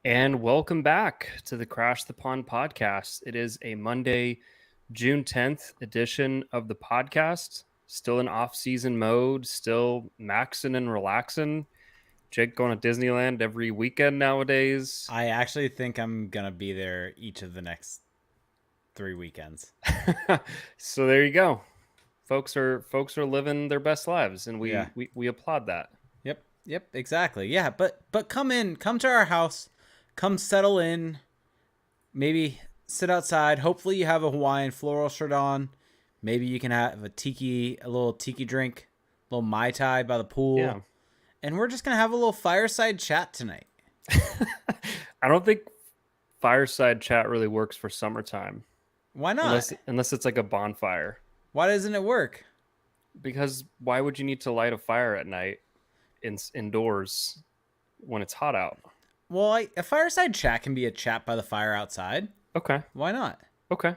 And welcome back to the Crash the Pond podcast. It is a Monday, June 10th edition of the podcast. Still in off-season mode, still maxing and relaxing. Jake going to Disneyland every weekend nowadays. I actually think I'm gonna be there each of the next 3 weekends. So there you go. Folks are living their best lives, and we Yeah. we, we applaud that. Yep, exactly. Yeah, but come to our house, come settle in, maybe sit outside. Hopefully you have a Hawaiian floral shirt on. Maybe you can have a little tiki drink, a little Mai Tai by the Yeah. pool. And we're just gonna have a little fireside chat tonight. I don't think fireside chat really works for summertime Why not? unless it's like a bonfire. Why doesn't it work? Because why would you need to light a fire at night indoors when it's hot out? Well, a fireside chat can be a chat by the fire outside. Okay. Why not? Okay.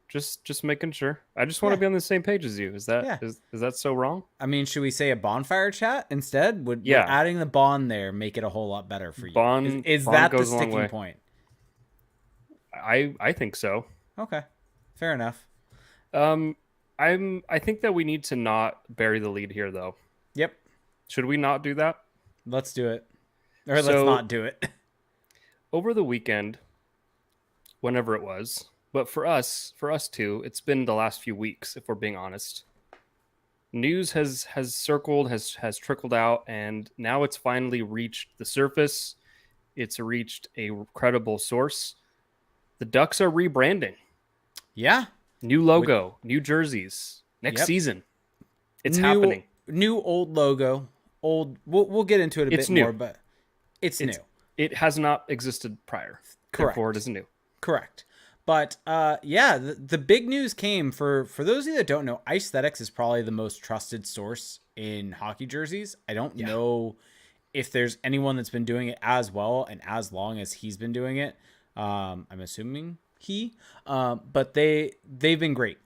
Just making sure. I just want to Yeah. be on the same page as you. Is that Yeah. is that so wrong? I mean, should we say a bonfire chat instead? Would Yeah. adding the bond there make it a whole lot better for you? Bond Is bond that the goes a long sticking way. point? I think so. Okay, fair enough. I think that we need to not bury the lead here though. Yep, Should we not do that? let's do it. Or let's So not do it. over the weekend, whenever it was, but for us too, it's been the last few weeks, if we're being honest. News has circled, has trickled out, and now it's finally reached the surface. It's reached a credible source. The Ducks are rebranding. Yeah. New logo, new jerseys. Next Yep. season. It's New, happening. New old logo. Old. We'll get into it a It's bit new. more, but it's new. It has not existed prior. Correct. Therefore, it is new. Correct. But yeah, the big news came for those of you that don't know, Aesthetics is probably the most trusted source in hockey jerseys. I don't know if there's anyone that's been doing it as well and as long as he's been doing it. I'm assuming but they've been great.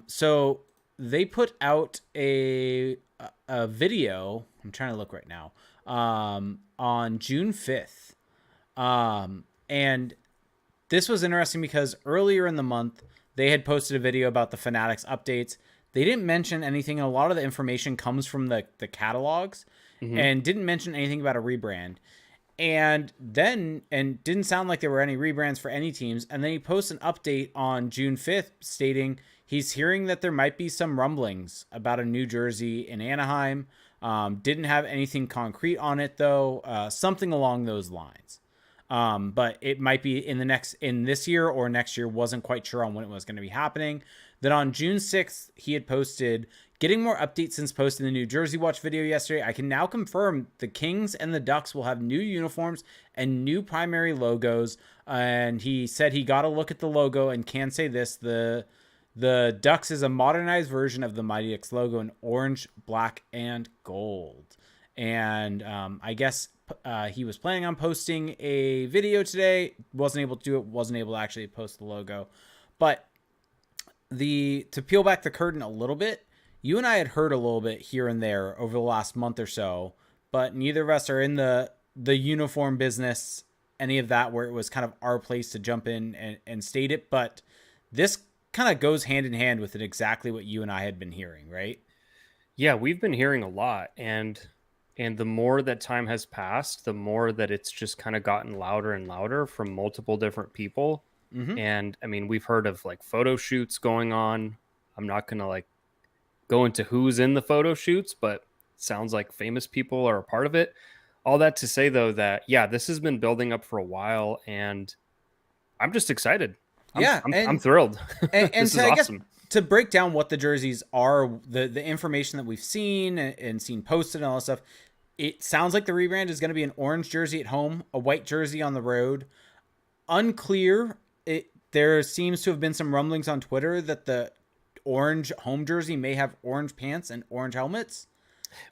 So they put out a video. I'm trying to look right now. On June 5th. And this was interesting because earlier in the month, they had posted a video about the Fanatics updates. They didn't mention anything. A lot of the information comes from the catalogs and didn't mention anything about a rebrand. And didn't sound like there were any rebrands for any teams. And then he posts an update on June 5th stating he's hearing that there might be some rumblings about a new jersey in Anaheim. Didn't have anything concrete on it, though. Something along those lines. But it might be in this year or next year. Wasn't quite sure on when it was going to be happening. Then on June 6th, he had posted, getting more updates since posting the new Jersey Watch video yesterday. I can now confirm the Kings and the Ducks will have new uniforms and new primary logos. And he said he got a look at the logo and can say this, the Ducks is a modernized version of the Mighty Ducks logo in orange, black, and gold. And I guess he was planning on posting a video today. Wasn't able to do it. Wasn't able to actually post the logo. But to peel back the curtain a little bit, you and I had heard a little bit here and there over the last month or so, but neither of us are in the uniform business, any of that, where it was kind of our place to jump in and state it. But this kind of goes hand in hand with it, exactly what you and I had been hearing, right? Yeah, we've been hearing a lot, and the more that time has passed, the more that it's just kind of gotten louder and louder from multiple different people. And I mean, we've heard of like photo shoots going on. I'm not going to like go into who's in the photo shoots, but it sounds like famous people are a part of it. All that to say though, that yeah, this has been building up for a while, and I'm just excited. I'm thrilled. And This is I awesome. guess to break down what the jerseys are, the information that we've seen and seen posted and all that stuff, it sounds like the rebrand is going to be an orange jersey at home, a white jersey on the road. Unclear. There seems to have been some rumblings on Twitter that the orange home jersey may have orange pants and orange helmets.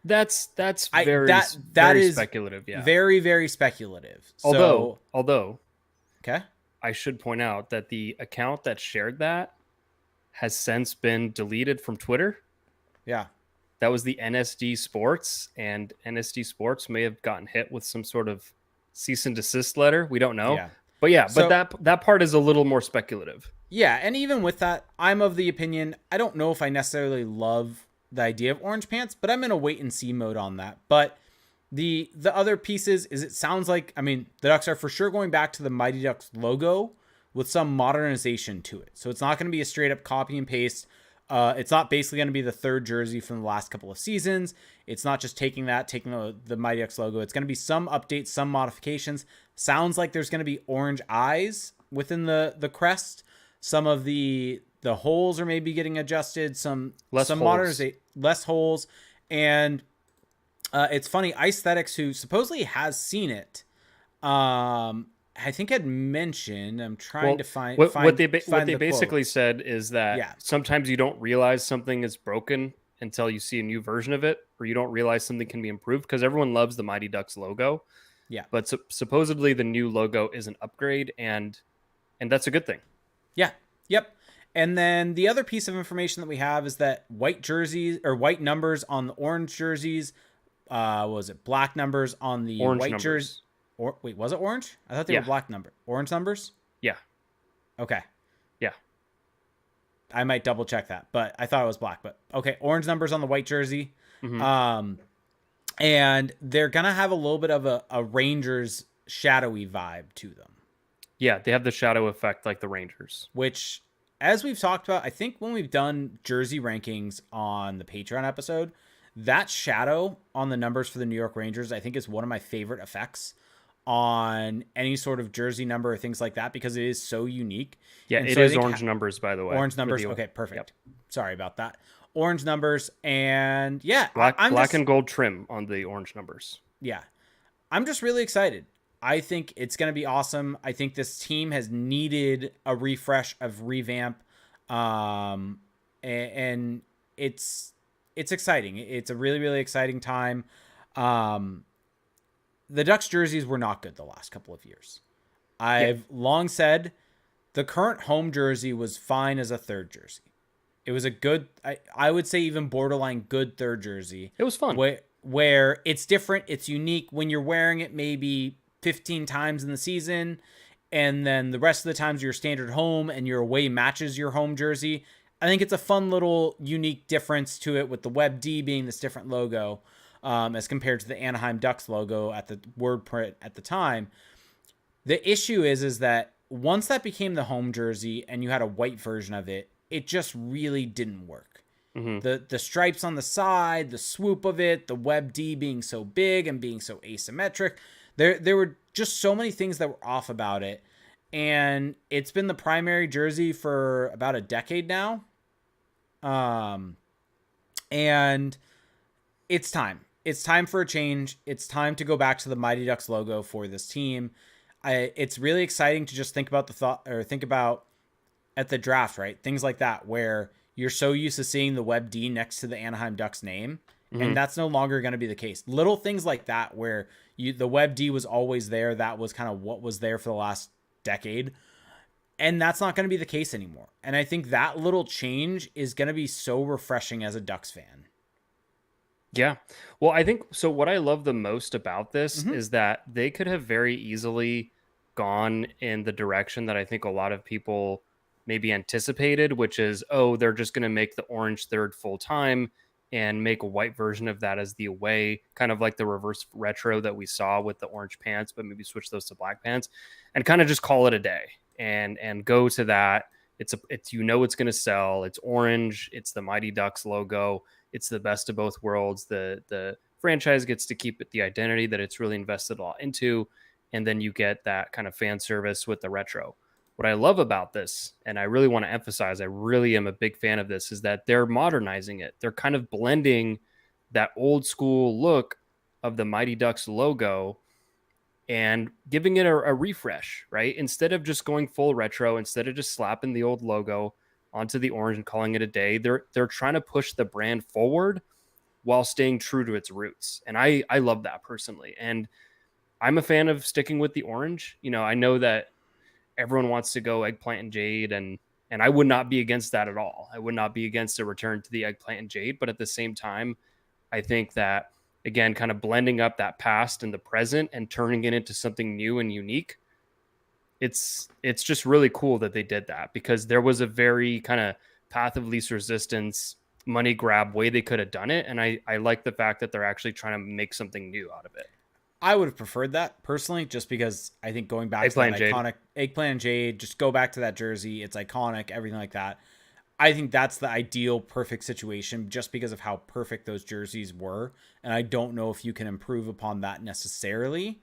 That's That very is speculative. Yeah. very, very speculative. Although Okay. I should point out that the account that shared that has since been deleted from Twitter. Yeah. That was the NSD Sports, and NSD Sports may have gotten hit with some sort of cease and desist letter. We don't know. Yeah. But yeah, but So that part is a little more speculative. yeah, and even with that, I'm of the opinion I don't know if I necessarily love the idea of orange pants, but I'm in a wait and see mode on that. But the other pieces is it sounds like, I mean, the Ducks are for sure going back to the Mighty Ducks logo with some modernization to it. So it's not going to be a straight up copy and paste. It's not basically going to be the third jersey from the last couple of seasons. It's not just taking the Mighty Ducks logo. It's going to be some updates, some modifications. Sounds like there's going to be orange eyes within the crest. Some of the holes are maybe getting adjusted. Some modernization, less holes, and it's funny. Aesthetics, who supposedly has seen it, I think had mentioned. I'm trying to find what they the basically quote. said is that Yeah, sometimes you don't realize something is broken until you see a new version of it, or you don't realize something can be improved, because everyone loves the Mighty Ducks logo, yeah, but supposedly the new logo is an upgrade, and that's a good thing. yeah, yep. And then the other piece of information that we have is that white jerseys or white numbers on the orange jerseys. Was it black numbers on the Orange white jersey? numbers. Or wait, was it orange? I thought they were Yeah. black orange numbers. Yeah. Okay, Yeah. I might double check that, but I thought it was black. But okay, orange numbers on the white jersey. Mm-hmm. And they're gonna have a little bit of a Rangers shadowy vibe to them. Yeah, they have the shadow effect like the Rangers. Which, as we've talked about, I think when we've done jersey rankings on the Patreon episode, that shadow on the numbers for the New York Rangers, I think, is one of my favorite effects on any sort of jersey number or things like that, because it is so unique. Yeah, and it so is orange numbers, by the way. Orange numbers. Okay, perfect. Yep. Sorry about that. Orange numbers, and yeah, black and gold trim on the orange numbers. Yeah, I'm just really excited. I think it's going to be awesome. I think this team has needed a refresh, of revamp, and it's exciting. It's a really, really exciting time. The Ducks jerseys were not good the last couple of years. I've long said the current home jersey was fine as a third jersey. It was a good, I would say even borderline good third jersey. It was fun. Where it's different, it's unique when you're wearing it maybe 15 times in the season, and then the rest of the times your standard home and your away matches your home jersey. I think it's a fun little unique difference to it, with the Web D being this different logo as compared to the Anaheim Ducks logo at the word print at the time. The issue is that once that became the home jersey and you had a white version of it, it just really didn't work. Mm-hmm. The stripes on the side, the swoop of it, the Web D being so big and being so asymmetric, there were just so many things that were off about it. And it's been the primary jersey for about a decade now. And it's time. It's time for a change. It's time to go back to the Mighty Ducks logo for this team. It's really exciting to just think about at the draft, right? Things like that, where you're so used to seeing the Web D next to the Anaheim Ducks name, and that's no longer going to be the case. Little things like that, where the Web D was always there. That was kind of what was there for the last decade, and that's not going to be the case anymore. And I think that little change is going to be so refreshing as a Ducks fan. Yeah. Well, I think so. What I love the most about this is that they could have very easily gone in the direction that I think a lot of people maybe anticipated, which is, oh, they're just going to make the orange third full time and make a white version of that as the away, kind of like the reverse retro that we saw with the orange pants, but maybe switch those to black pants and kind of just call it a day and go to that. It's it's going to sell. It's orange. It's the Mighty Ducks logo. It's the best of both worlds. The franchise gets to keep it the identity that it's really invested a lot into, and then you get that kind of fan service with the retro. What I love about this, and I really want to emphasize, I really am a big fan of this, is that they're modernizing it. They're kind of blending that old school look of the Mighty Ducks logo and giving it a refresh, right? Instead of just going full retro, instead of just slapping the old logo onto the orange and calling it a day, they're trying to push the brand forward while staying true to its roots. And I love that personally. And I'm a fan of sticking with the orange. I know that everyone wants to go eggplant and jade, and I would not be against that at all. I would not be against a return to the eggplant and jade, but at the same time, I think that again, kind of blending up that past and the present and turning it into something new and unique. It's just really cool that they did that, because there was a very kind of path of least resistance money grab way they could have done it, and I like the fact that they're actually trying to make something new out of it. I would have preferred that personally, just because I think going back to that Eggplant Jade. iconic eggplant and jade, just go back to that jersey. It's iconic, everything like that. I think that's the ideal perfect situation, just because of how perfect those jerseys were. And I don't know if you can improve upon that necessarily.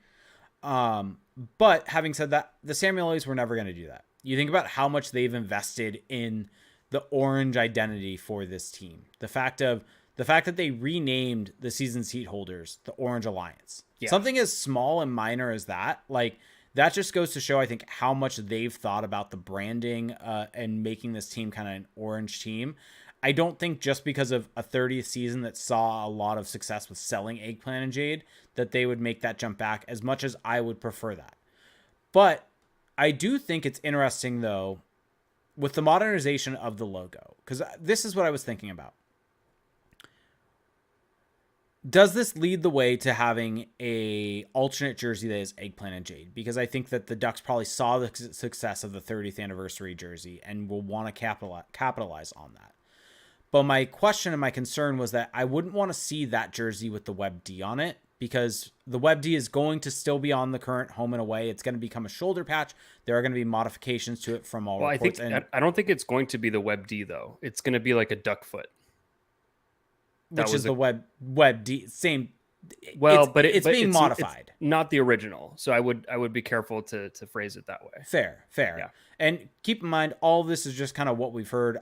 But having said that, the Samuelis were never going to do that. You think about how much they've invested in the orange identity for this team. The fact that they renamed the season seat holders the Orange Alliance. Yeah. Something as small and minor as that, like that just goes to show, I think, how much they've thought about the branding and making this team kind of an orange team. I don't think just because of a 30th season that saw a lot of success with selling Eggplant and Jade that they would make that jump back, as much as I would prefer that. But I do think it's interesting, though, with the modernization of the logo, because this is what I was thinking about. Does this lead the way to having a alternate jersey that is Eggplant and Jade? Because I think that the Ducks probably saw the success of the 30th anniversary jersey and will want to capitalize on that. But my question and my concern was that I wouldn't want to see that jersey with the Web D on it, because the Web D is going to still be on the current home and away. It's going to become a shoulder patch. There are going to be modifications to it from all reports. I don't think it's going to be the Web D though. It's going to be like a duck foot. Which is the Web D same. Well, it's being modified. It's not the original, so I would be careful to phrase it that way. Fair. Yeah. And keep in mind, all of this is just kind of what we've heard.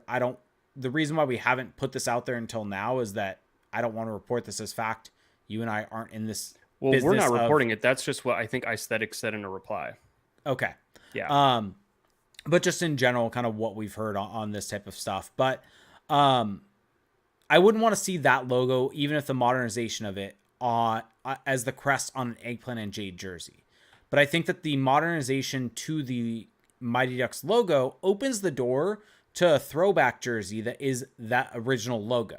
The reason why we haven't put this out there until now is that I don't want to report this as fact. You and I aren't in this. Well, we're not reporting it. That's just what I think Aesthetics said in a reply. Okay. Yeah. But just in general, kind of what we've heard on this type of stuff. But I wouldn't want to see that logo, even if the modernization of it as the crest on an Eggplant and Jade jersey. But I think that the modernization to the Mighty Ducks logo opens the door to a throwback jersey that is that original logo,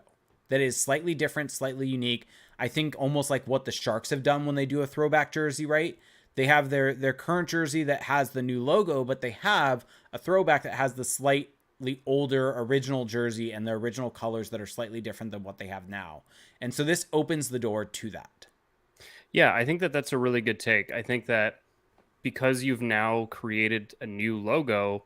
that is slightly different, slightly unique. I think almost like what the Sharks have done when they do a throwback jersey, right? They have their current jersey that has the new logo, but they have a throwback that has the slightly older original jersey and the original colors that are slightly different than what they have now. And so this opens the door to that. Yeah, I think that that's a really good take. I think that because you've now created a new logo,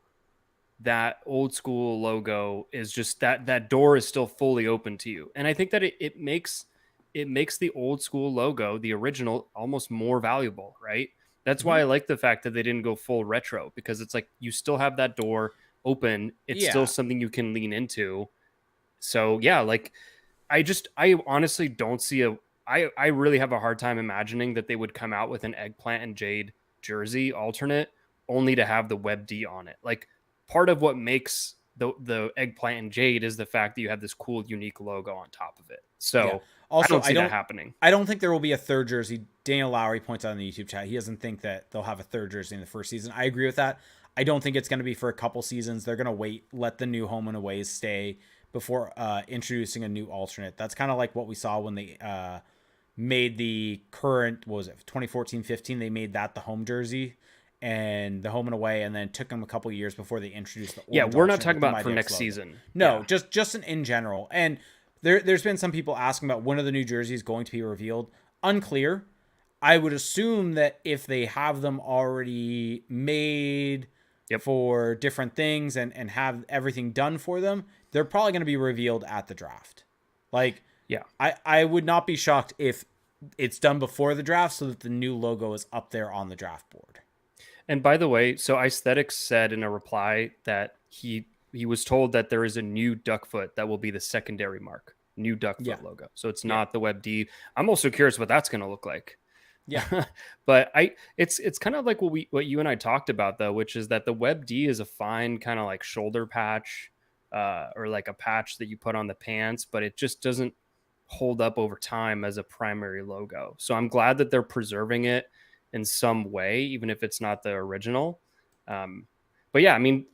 that old school logo is just that door is still fully open to you. And I think that it makes the old school logo, the original, almost more valuable, right? That's why I like the fact that they didn't go full retro, because it's like you still have that door open. It's still something you can lean into. So yeah, like I honestly don't see I really have a hard time imagining that they would come out with an Eggplant and Jade jersey alternate only to have the Web D on it. Like, part of what makes the Eggplant and Jade is the fact that you have this cool, unique logo on top of it. So also, I don't see that happening. I don't think there will be a third jersey. Daniel Lowry points out in the YouTube chat, he doesn't think that they'll have a third jersey in the first season. I agree with that. I don't think it's going to be for a couple seasons. They're going to wait, let the new home and aways stay before introducing a new alternate. That's kind of like what we saw when they made the current, what was it, 2014-15, they made that the home jersey and the home and away, and then it took them a couple years before they introduced the orange. Yeah, we're not talking about for next season. No, just in general. And there's been some people asking about when are the new jerseys going to be revealed. Unclear. I would assume that if they have them already made for different things and have everything done for them, they're probably going to be revealed at the draft. Like, yeah, I would not be shocked if it's done before the draft so that the new logo is up there on the draft board. And by the way, so Aesthetics said in a reply that he was told that there is a new duck foot that will be the secondary mark, new duck foot logo. So it's not the Web D. I'm also curious what that's going to look like. Yeah. But it's kind of like what you and I talked about, though, which is that the Web D is a fine kind of like shoulder patch or like a patch that you put on the pants, but it just doesn't hold up over time as a primary logo. So I'm glad that they're preserving it in some way, even if it's not the original. But yeah, I mean,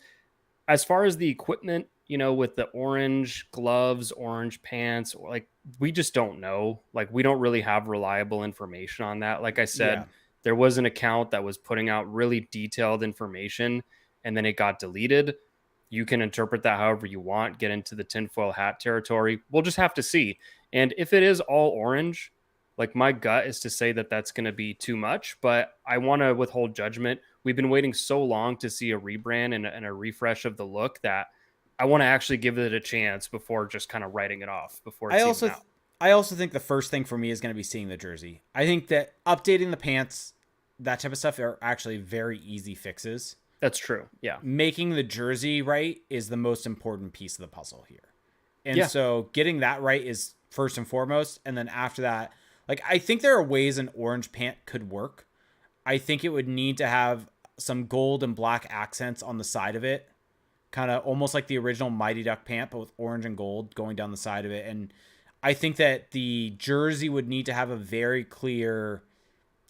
as far as the equipment, with the orange gloves, orange pants, or like we just don't know. Like, we don't really have reliable information on that. Like I Yeah. said, there was an account that was putting out really detailed information and then it got deleted. You can interpret that however you want, get into the tinfoil hat territory. We'll just have to see. And if it is all orange, like, my gut is to say that that's going to be too much, but I want to withhold judgment. We've been waiting so long to see a rebrand and a refresh of the look that I want to actually give it a chance before just kind of writing it off before I it's even also out. I also think the first thing for me is going to be seeing the jersey. I think that updating the pants, that type of stuff, are actually very easy fixes. That's true. Yeah. Making the jersey right is the most important piece of the puzzle here. And Yeah. so getting that right is first and foremost. And then after that, like, I think there are ways an orange pant could work. I think it would need to have some gold and black accents on the side of it, kind of almost like the original Mighty Duck pant, but with orange and gold going down the side of it. And I think that the jersey would need to have a very clear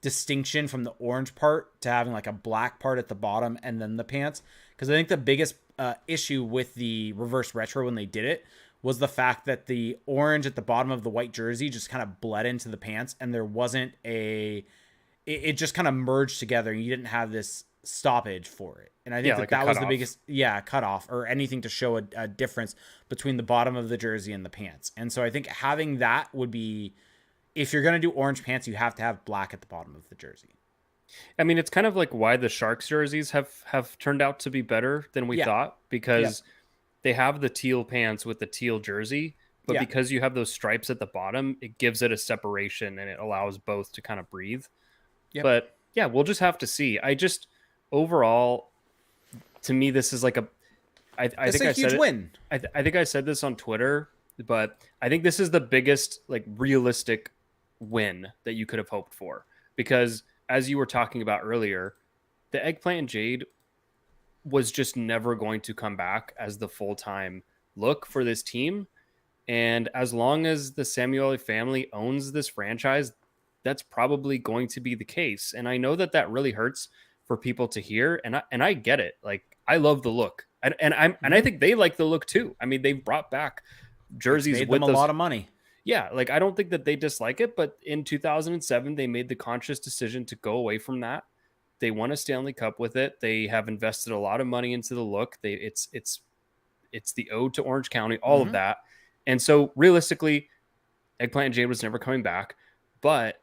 distinction from the orange part to having like a black part at the bottom and then the pants. Because I think the biggest issue with the reverse retro when they did it was the fact that the orange at the bottom of the white jersey just kind of bled into the pants, and there wasn't it just kind of merged together. You didn't have this stoppage for it. And I think Yeah. that Like a that was the cutoff. biggest, cutoff or anything to show a difference between the bottom of the jersey and the pants. And so I think having that would be, if you're going to do orange pants, you have to have black at the bottom of the jersey. I mean, it's kind of like why the Sharks jerseys have turned out to be better than we Yeah. thought, Yeah. because they have the teal pants with the teal jersey, but Yeah. because you have those stripes at the bottom, it gives it a separation and it allows both to kind of breathe. Yep. But yeah, we'll just have to see. I just overall, to me, this is like I It's think a I said huge it. win. I think I said this on Twitter, but I think this is the biggest, like, realistic win that you could have hoped for, because as you were talking about earlier, the eggplant and jade was just never going to come back as the full-time look for this team. And as long as the Samueli family owns this franchise, that's probably going to be the case. And I know that that really hurts for people to hear, and I get it. Like, I love the look, and I Mm-hmm. think they like the look too. I mean, they've brought back It's jerseys made them with a those. lot of money. Yeah, like, I don't think that they dislike it, but in 2007 they made the conscious decision to go away from that. They won a Stanley Cup with it. They have invested a lot of money into the look. It's the ode to Orange County, all of Mm-hmm. that. And so realistically, Eggplant and Jade was never coming back, but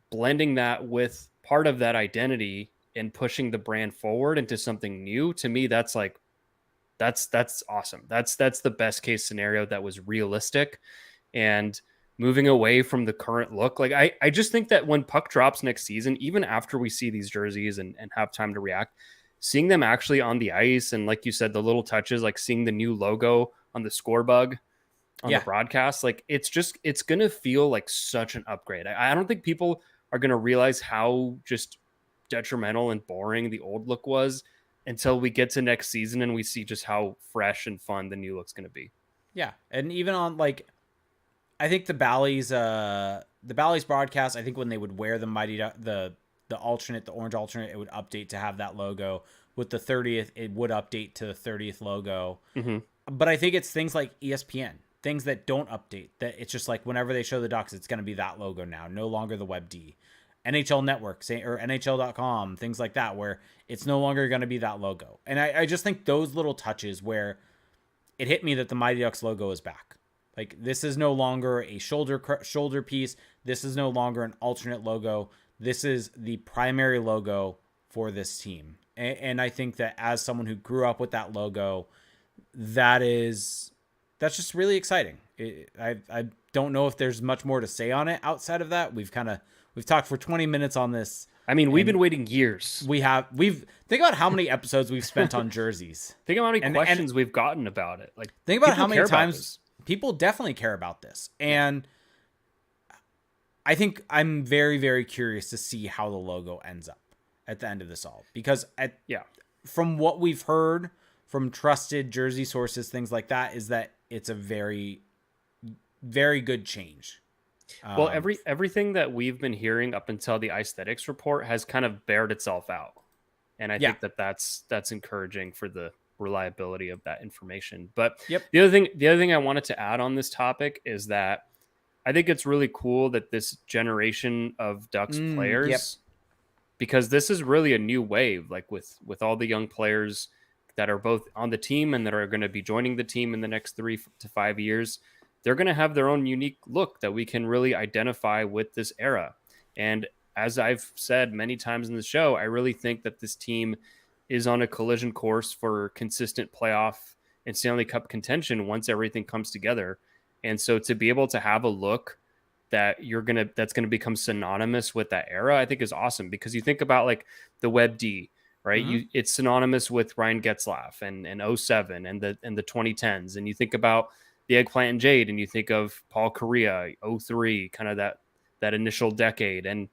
blending that with part of that identity and pushing the brand forward into something new, to me, that's like, that's awesome. That's the best case scenario that was realistic. And moving away from the current look, like, I just think that when puck drops next season, even after we see these jerseys and have time to react, seeing them actually on the ice, and like you said, the little touches, like seeing the new logo on the score bug on the Yeah. broadcast, like, it's gonna feel like such an upgrade. I don't think people are gonna realize how just detrimental and boring the old look was until we get to next season and we see just how fresh and fun the new look's gonna be. Yeah. And even on, like, I think the Bally's broadcast, I think when they would wear the the alternate, the orange alternate, it would update to have that logo. With the 30th, it would update to the 30th logo. Mm-hmm. But I think it's things like ESPN, things that don't update, that it's just like whenever they show the Ducks, it's going to be that logo now, no longer the WebD. NHL Network, say, or NHL.com, things like that, where it's no longer going to be that logo. And I just think those little touches where it hit me that the Mighty Ducks logo is back. Like, this is no longer a shoulder piece. This is no longer an alternate logo. This is the primary logo for this team. And I think that as someone who grew up with that logo, that's just really exciting. I don't know if there's much more to say on it outside of that. We've talked for 20 minutes on this. I mean, we've been waiting years. We've think about how many episodes we've spent on jerseys. Think about how many And questions we've gotten about it. Like, Think about people how many care about times this. people definitely care about this. And I think I'm very, very curious to see how the logo ends up at the end of this all. Because Yeah. from what we've heard from trusted jersey sources, things like that, is that it's a very, very good change. Well, everything that we've been hearing up until the aesthetics report has kind of bared itself out, and I Yeah. think that that's encouraging for the reliability of that information. But Yep. the other thing I wanted to add on this topic is that I think it's really cool that this generation of Ducks Yep. players, because this is really a new wave, like with all the young players that are both on the team and that are going to be joining the team in the next 3 to 5 years. They're going to have their own unique look that we can really identify with this era. And as I've said many times in the show, I really think that this team is on a collision course for consistent playoff and Stanley Cup contention once everything comes together. And so to be able to have a look that's gonna become synonymous with that era, I think is awesome, because you think about like the Web D, right? It's synonymous with Ryan Getzlaff and 07 and the 2010s, and you think about the Eggplant and Jade, and you think of Paul Correa 03, kind of that initial decade, and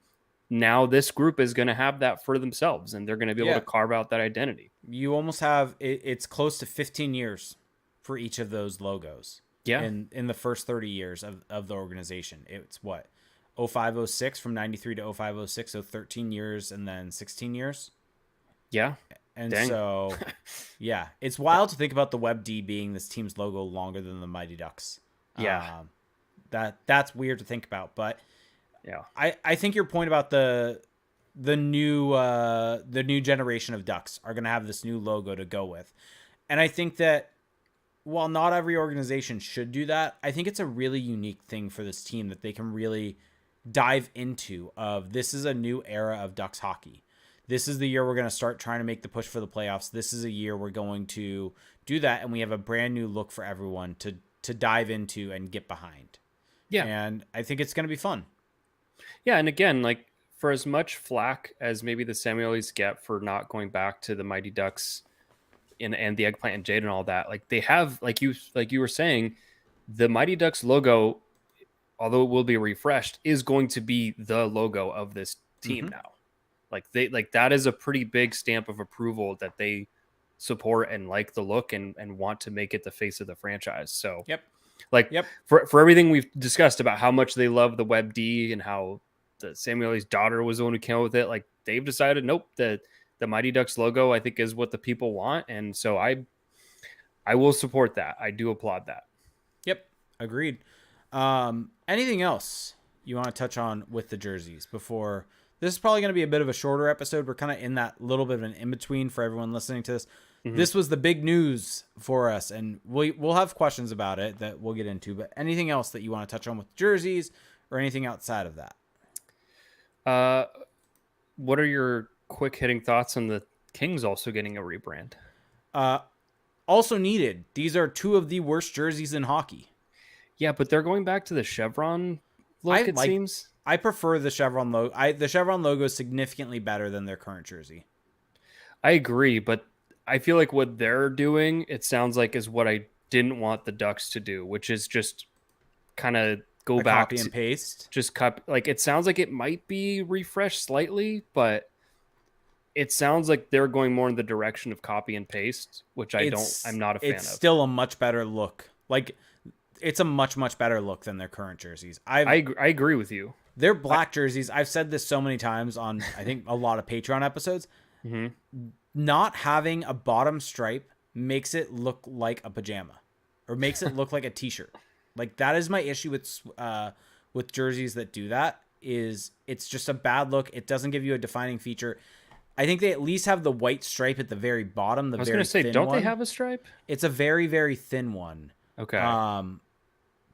now this group is going to have that for themselves, and they're going to be able to carve out that identity. You almost have it's close to 15 years for each of those logos. Yeah. In the first 30 years of the organization. It's what? 0506 from 93 to 0506, so 13 years and then 16 years. Yeah. And so yeah, it's wild to think about the Web D being this team's logo longer than the Mighty Ducks. Yeah. That's weird to think about, but yeah. I think your point about the new generation of Ducks are going to have this new logo to go with. And I think that while not every organization should do that, I think it's a really unique thing for this team that they can really dive into of this is a new era of Ducks hockey. This is the year we're going to start trying to make the push for the playoffs. This is a year we're going to do that, and we have a brand new look for everyone to dive into and get behind. Yeah. And I think it's going to be fun. Yeah, and again, like for as much flack as maybe the Samuelis get for not going back to the Mighty Ducks and the Eggplant and Jade and all that, like they have, like you were saying, the Mighty Ducks logo, although it will be refreshed, is going to be the logo of this team now. Like that is a pretty big stamp of approval that they support and like the look and want to make it the face of the franchise. So for everything we've discussed about how much they love the Web D and how the Samueli's daughter was the one who came up with it, like they've decided, nope, the Mighty Ducks logo, I think, is what the people want. And so I will support that. I do applaud that. Yep. Agreed. Anything else you want to touch on with the jerseys before? This is probably going to be a bit of a shorter episode. We're kind of in that little bit of an in-between for everyone listening to this. This was the big news for us, and we'll have questions about it that we'll get into. But anything else that you want to touch on with jerseys or anything outside of that? What are your quick hitting thoughts on the Kings also getting a rebrand? Also needed. These are two of the worst jerseys in hockey. Yeah, but they're going back to the chevron look, it seems. I prefer the chevron logo. The chevron logo is significantly better than their current jersey. I agree, but I feel like what they're doing, it sounds like, is what I didn't want the Ducks to do, which is just kind of go back copy and paste. Just copy. Like it sounds like it might be refreshed slightly, but it sounds like they're going more in the direction of copy and paste, which I'm not a fan of. It's still a much better look. Like it's a much, much better look than their current jerseys. I agree with you. Their black jerseys, I've said this so many times on, I think, a lot of Patreon episodes. Not having a bottom stripe makes it look like a pajama or makes it look like a t-shirt. Like that is my issue with jerseys that do that. Is it's just a bad look. It doesn't give you a defining feature. I think they at least have the white stripe at the very bottom. I was going to say, don't they have a stripe? It's a very, very thin one. Okay.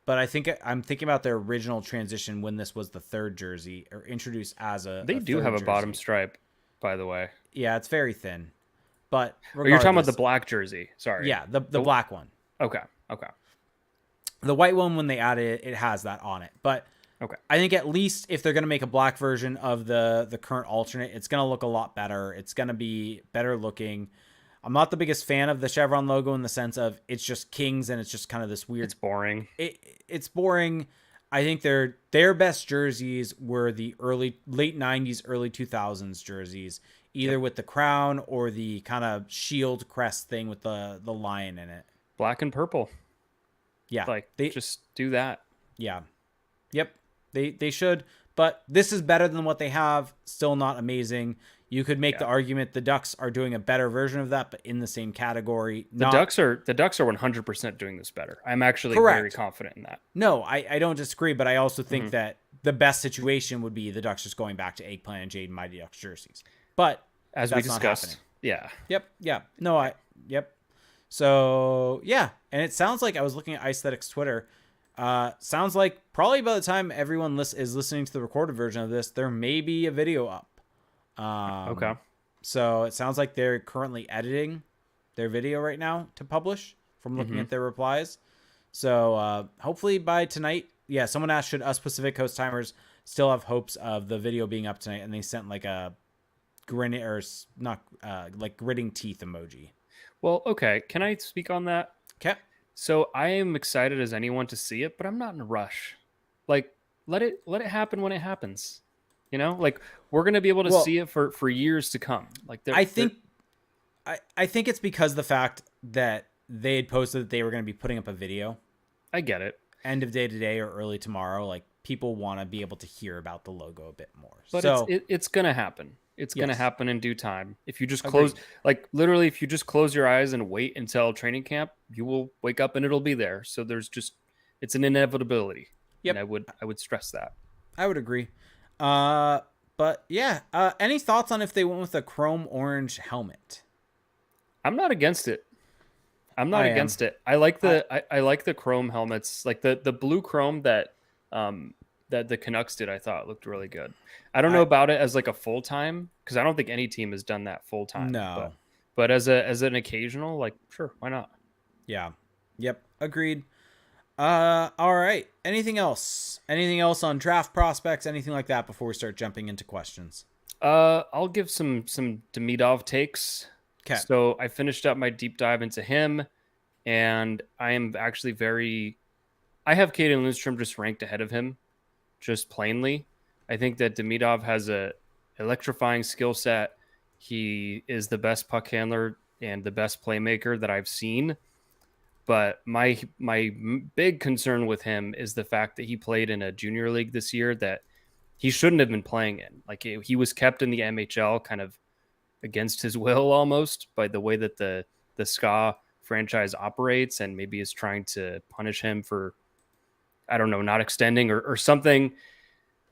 But I'm thinking about their original transition when this was the third jersey or introduced as a. They do have a bottom stripe, by the way. Yeah, it's very thin. But you're talking about the black jersey. Sorry. Yeah, the black one. Okay. The white one, when they added it, it has that on it. But okay, I think at least if they're going to make a black version of the current alternate, it's going to look a lot better. It's going to be better looking. I'm not the biggest fan of the chevron logo in the sense of it's just Kings and it's just kind of this weird. It's boring. It's boring. I think their best jerseys were the late 90s, early 2000s jerseys, either with the crown or the kind of shield crest thing with the lion in it. Black and purple. Yeah. Like they just do that. Yeah. Yep. They should, but this is better than what they have. Still not amazing. You could make Yeah. the argument the Ducks are doing a better version of that, but in the same category. The Not Ducks are 100% doing this better. I'm actually very correct. confident in that. No, I don't disagree, but I also think Hmm. that the best situation would be the Ducks just going back to Eggplant and Jade and Mighty Ducks jerseys. But As we that's not happening. discussed. Yeah. Yep. Yeah. No, yep. So, yeah. And it sounds like I was looking at Aesthetics Twitter. Sounds like probably by the time everyone is listening to the recorded version of this, there may be a video up. Okay. So it sounds like they're currently editing their video right now to publish from looking at their replies. So hopefully by tonight, yeah, someone asked, should us Pacific Coast timers still have hopes of the video being up tonight? And they sent like a grinning or not like gritting teeth emoji. Well, okay. Can I speak on that? Okay. So I am excited as anyone to see it, but I'm not in a rush. Like, let it happen when it happens. You know, like we're gonna be able to see it for years to come. Like, I think it's because the fact that they had posted that they were going to be putting up a video. I get it. End of day today or early tomorrow. Like people want to be able to hear about the logo a bit more. But so it's gonna happen. It's gonna Yes. happen in due time. If you just Agreed. close, like literally, if you just close your eyes and wait until training camp, you will wake up and it'll be there. So there's just, it's an inevitability. Yep. And I would stress that. I would agree. But yeah, any thoughts on if they went with a chrome orange helmet? I'm not against it. I'm not I against am. it. I like I like the chrome helmets, like the blue chrome that that the Canucks did. I thought looked really good. I don't know about it as like a full time, because I don't think any team has done that full time. No. But as an occasional, like, sure, why not? Yeah. Yep. Agreed. All right. Anything else? Anything else on draft prospects? Anything like that before we start jumping into questions? I'll give some Demidov takes. Okay. So I finished up my deep dive into him, and I am actually I have Caden Lindstrom just ranked ahead of him, just plainly. I think that Demidov has a electrifying skill set. He is the best puck handler and the best playmaker that I've seen. But my big concern with him is the fact that he played in a junior league this year that he shouldn't have been playing in. Like, he was kept in the MHL kind of against his will almost by the way that the SKA franchise operates, and maybe is trying to punish him for, I don't know, not extending or something.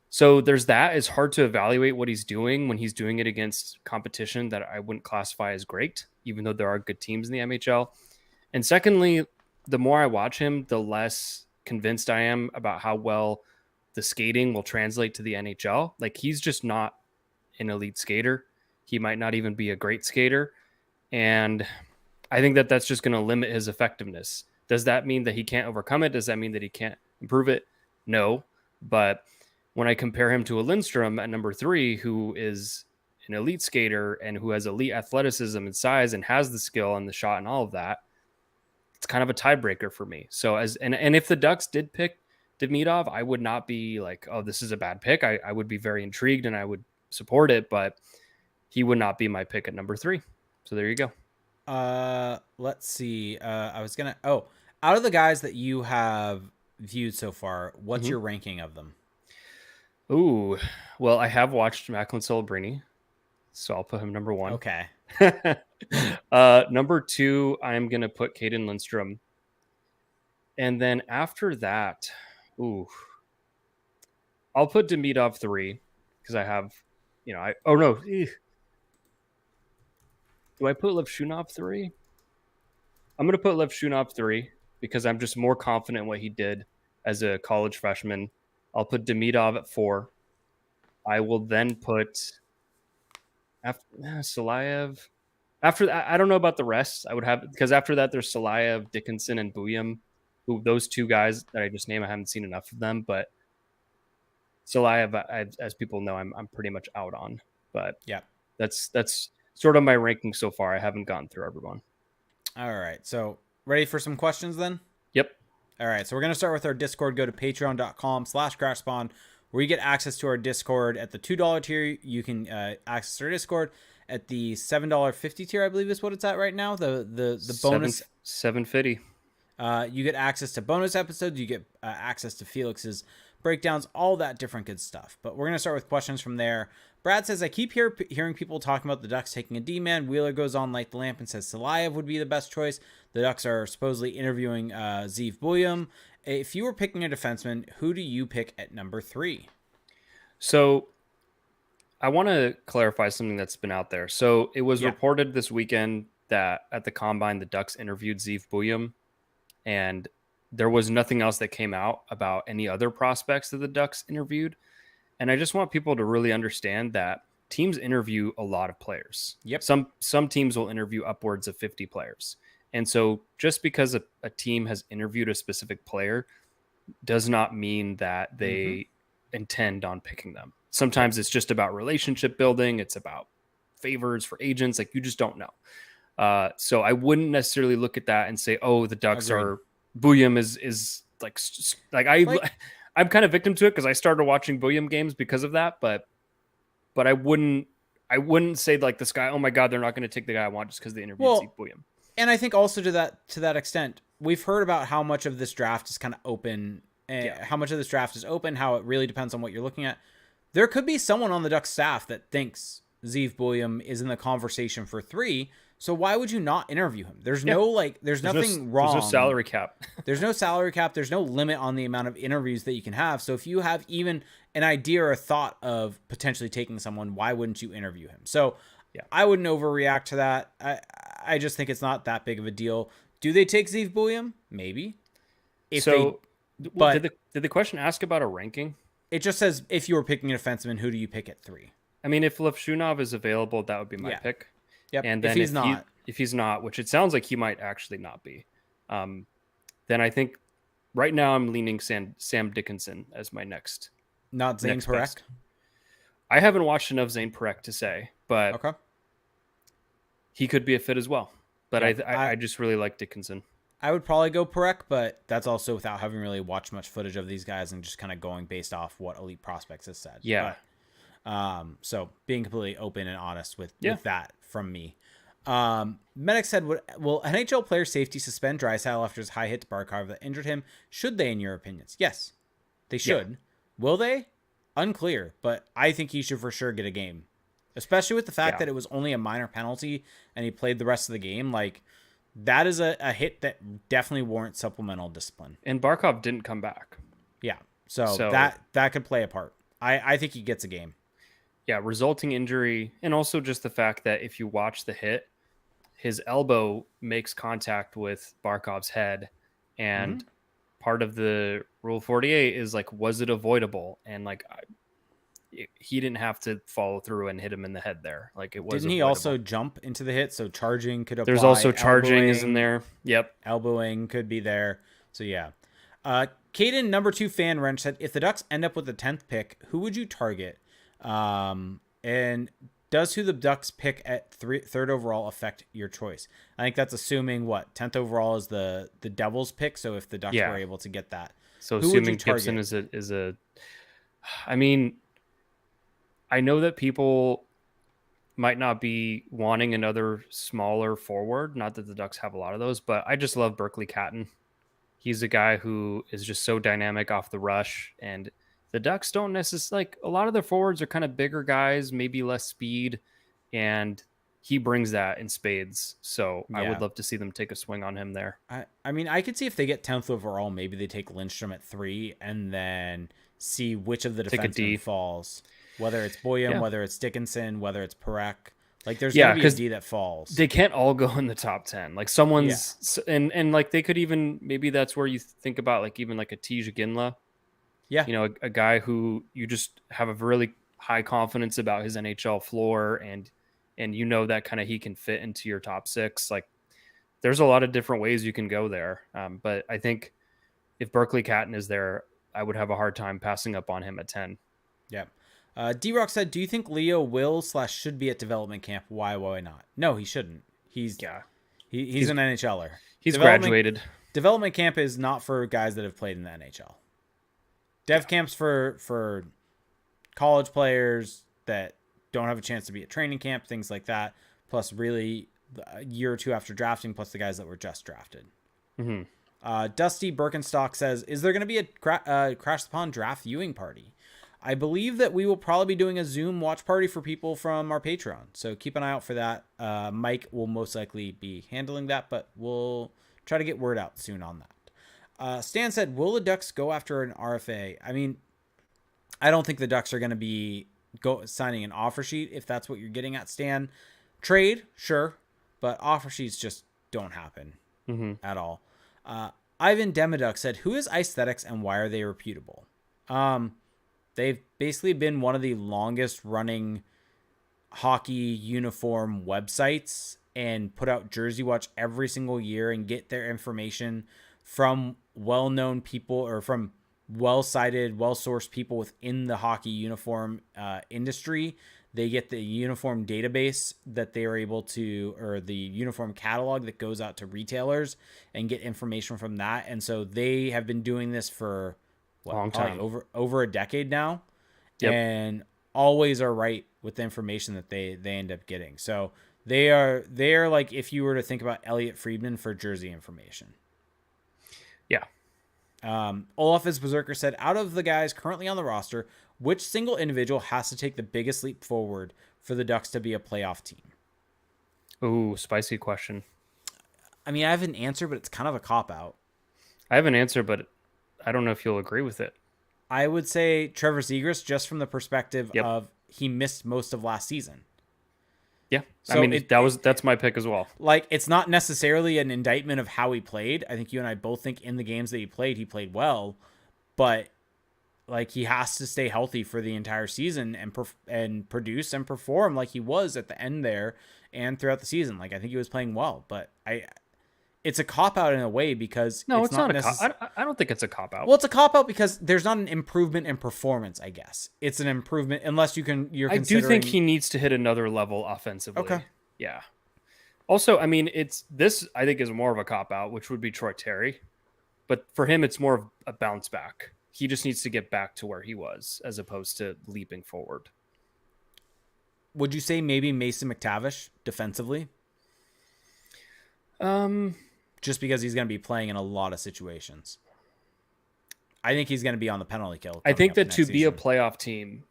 So there's that. It's hard to evaluate what he's doing when he's doing it against competition that I wouldn't classify as great, even though there are good teams in the MHL. And secondly, the more I watch him, the less convinced I am about how well the skating will translate to the NHL. Like, he's just not an elite skater. He might not even be a great skater. And I think that that's just going to limit his effectiveness. Does that mean that he can't overcome it? Does that mean that he can't improve it? No. But when I compare him to a Lindstrom at number 3, who is an elite skater and who has elite athleticism and size and has the skill and the shot and all of that, it's kind of a tiebreaker for me. So and if the Ducks did pick Demidov, I would not be like, oh, this is a bad pick. I would be very intrigued and I would support it, but he would not be my pick at number 3. So there you go. Let's see. I was gonna. Oh, out of the guys that you have viewed so far, what's your ranking of them? Ooh, well, I have watched Macklin Celebrini, so I'll put him number 1. Okay. Number 2, I'm gonna put Caden Lindstrom, and then after that, I'll put Demidov 3 because I have, oh no, do I put Levshunov 3? I'm gonna put Levshunov 3 because I'm just more confident in what he did as a college freshman. I'll put Demidov at 4. I will then put Salayev. After that, I don't know about the rest. I would have, because after that there's Salayev, Dickinson, and Buyam, who those 2 guys that I just named, I haven't seen enough of them. But Salayev, as people know, I'm pretty much out on. But yeah, that's sort of my ranking so far. I haven't gone through everyone. All right. So ready for some questions then? Yep. All right. So we're going to start with our Discord. Go to patreon.com/crashspawn, where you get access to our Discord. At the $2 tier, you can access our Discord. At the $7.50 tier, I believe is what it's at right now. The bonus $7.50. You get access to bonus episodes. You get access to Felix's breakdowns, all that different good stuff. But we're going to start with questions from there. Brad says, I keep hearing people talking about the Ducks taking a D-man. Wheeler goes on Light the Lamp and says Salayev would be the best choice. The Ducks are supposedly interviewing Zeev Buium. If you were picking a defenseman, who do you pick at number 3? So I want to clarify something that's been out there. So it was reported this weekend that at the Combine, the Ducks interviewed Zeev Buium, and there was nothing else that came out about any other prospects that the Ducks interviewed. And I just want people to really understand that teams interview a lot of players. Yep. Some teams will interview upwards of 50 players. And so just because a team has interviewed a specific player does not mean that they intend on picking them. Sometimes it's just about relationship building. It's about favors for agents. Like, you just don't know. So I wouldn't necessarily look at that and say, oh, the Ducks are Buium is like I'm kind of victim to it because I started watching Buium games because of that, but I wouldn't say like this guy, oh my God, they're not going to take the guy I want just because they interviewed Zeev Buium. And I think also to that extent, we've heard about how much of this draft is kind of open, how much of this draft is open, how it really depends on what you're looking at. There could be someone on the Ducks staff that thinks Zeev Buium is in the conversation for 3. So why would you not interview him? There's there's nothing wrong. There's no salary cap. There's no salary cap. There's no limit on the amount of interviews that you can have. So if you have even an idea or a thought of potentially taking someone, why wouldn't you interview him? So I wouldn't overreact to that. I just think it's not that big of a deal. Do they take Zeev Buium? Maybe. Did the question ask about a ranking? It just says, if you were picking a defenseman, who do you pick at 3? I mean, if Levshunov is available, that would be my pick. Yep. And then if he's not, which it sounds like he might actually not be, then I think right now I'm leaning Sam Dickinson as my next. Not Zane Parekh? I haven't watched enough Zane Parekh to say, but he could be a fit as well. But I just really like Dickinson. I would probably go Parekh, but that's also without having really watched much footage of these guys and just kind of going based off what Elite Prospects has said. Yeah. But, so being completely open and honest with that from me. Medic said, will NHL player safety suspend Draisaitl after his high hit to Barkov that injured him? Should they, in your opinions? Yes, they should. Yeah. Will they? Unclear, but I think he should for sure get a game, especially with the fact that it was only a minor penalty and he played the rest of the game. Like, that is a hit that definitely warrants supplemental discipline. And Barkov didn't come back. Yeah. So that could play a part. I think he gets a game. Yeah, resulting injury, and also just the fact that if you watch the hit, his elbow makes contact with Barkov's head, and part of the Rule 48 is like, was it avoidable? And like, he didn't have to follow through and hit him in the head there. Like, it was. Didn't he avoidable. Also jump into the hit? So charging could apply. There's also charging is in there. Yep. Elbowing could be there. So yeah. Caden, number 2 fan wrench, said, if the Ducks end up with the 10th pick, who would you target? And does who the Ducks pick at 3rd overall affect your choice? I think that's assuming 10th overall is the Devils pick. So if the Ducks were able to get that, so who assuming Gibson is a, I mean, I know that people might not be wanting another smaller forward. Not that the Ducks have a lot of those, but I just love Berkeley Catton. He's a guy who is just so dynamic off the rush, and the Ducks don't necessarily, like, a lot of their forwards are kind of bigger guys, maybe less speed, and he brings that in spades. So I would love to see them take a swing on him there. I mean, I could see if they get 10th overall, maybe they take Lindstrom at 3 and then see which of the defensemen falls. Whether it's Buium, whether it's Dickinson, whether it's Parekh. Like, there's going to be a D that falls. They can't all go in the top 10. Like, someone's... And like, they could even... Maybe that's where you think about, like, even like a Tij Ginla. Yeah. You know, a guy who you just have a really high confidence about his NHL floor, and you know that kind of he can fit into your top 6. Like, there's a lot of different ways you can go there. But I think if Berkeley Catton is there, I would have a hard time passing up on him at 10. Yeah. D-Rock said, do you think Leo will/should be at development camp? Why not? No, he shouldn't. He's an NHLer. He's graduated. Development camp is not for guys that have played in the NHL. Dev camps for college players that don't have a chance to be at training camp, things like that, plus really a year or two after drafting, plus the guys that were just drafted. Dusty Birkenstock says, is there going to be a Crash the Pond draft viewing party? I believe that we will probably be doing a Zoom watch party for people from our Patreon. So keep an eye out for that. Mike will most likely be handling that, but we'll try to get word out soon on that. Stan said, will the Ducks go after an RFA? I mean, I don't think the Ducks are going to be signing an offer sheet if that's what you're getting at, Stan. Trade, sure, but offer sheets just don't happen at all. Ivan Demiduk said, who is Aesthetics and why are they reputable? They've basically been one of the longest running hockey uniform websites and put out Jersey Watch every single year and get their information from well-known people or from well-cited, well-sourced people within the hockey uniform industry. They get the uniform database that they are able to, or the uniform catalog that goes out to retailers and get information from that. And so they have been doing this for long time, over a decade now, yep. and always are right with the information that they end up getting. So they are like if you were to think about Elliot Friedman for Jersey information. Yeah. Olaf is Berserker said, out of the guys currently on the roster, which single individual has to take the biggest leap forward for the Ducks to be a playoff team? Ooh, spicy question. I mean, I have an answer, but it's kind of a cop-out. I have an answer, but I don't know if you'll agree with it. I would say Trevor Zegras, just from the perspective of he missed most of last season. Yeah, so I mean, that's my pick as well. Like, it's not necessarily an indictment of how he played. I think you and I both think in the games that he played well, but like he has to stay healthy for the entire season and produce and perform like he was at the end there and throughout the season. Like, I think he was playing well, but it's a cop-out in a way because it's not a cop-out. I don't think it's a cop-out. Well, it's a cop-out because there's not an improvement in performance, I guess. It's an improvement unless I do think he needs to hit another level offensively. Okay. Yeah. Also, I mean, I think is more of a cop-out, which would be Troy Terry. But for him, it's more of a bounce back. He just needs to get back to where he was as opposed to leaping forward. Would you say maybe Mason McTavish defensively? Just because he's going to be playing in a lot of situations. I think he's going to be on the penalty kill. I think that to be a playoff team,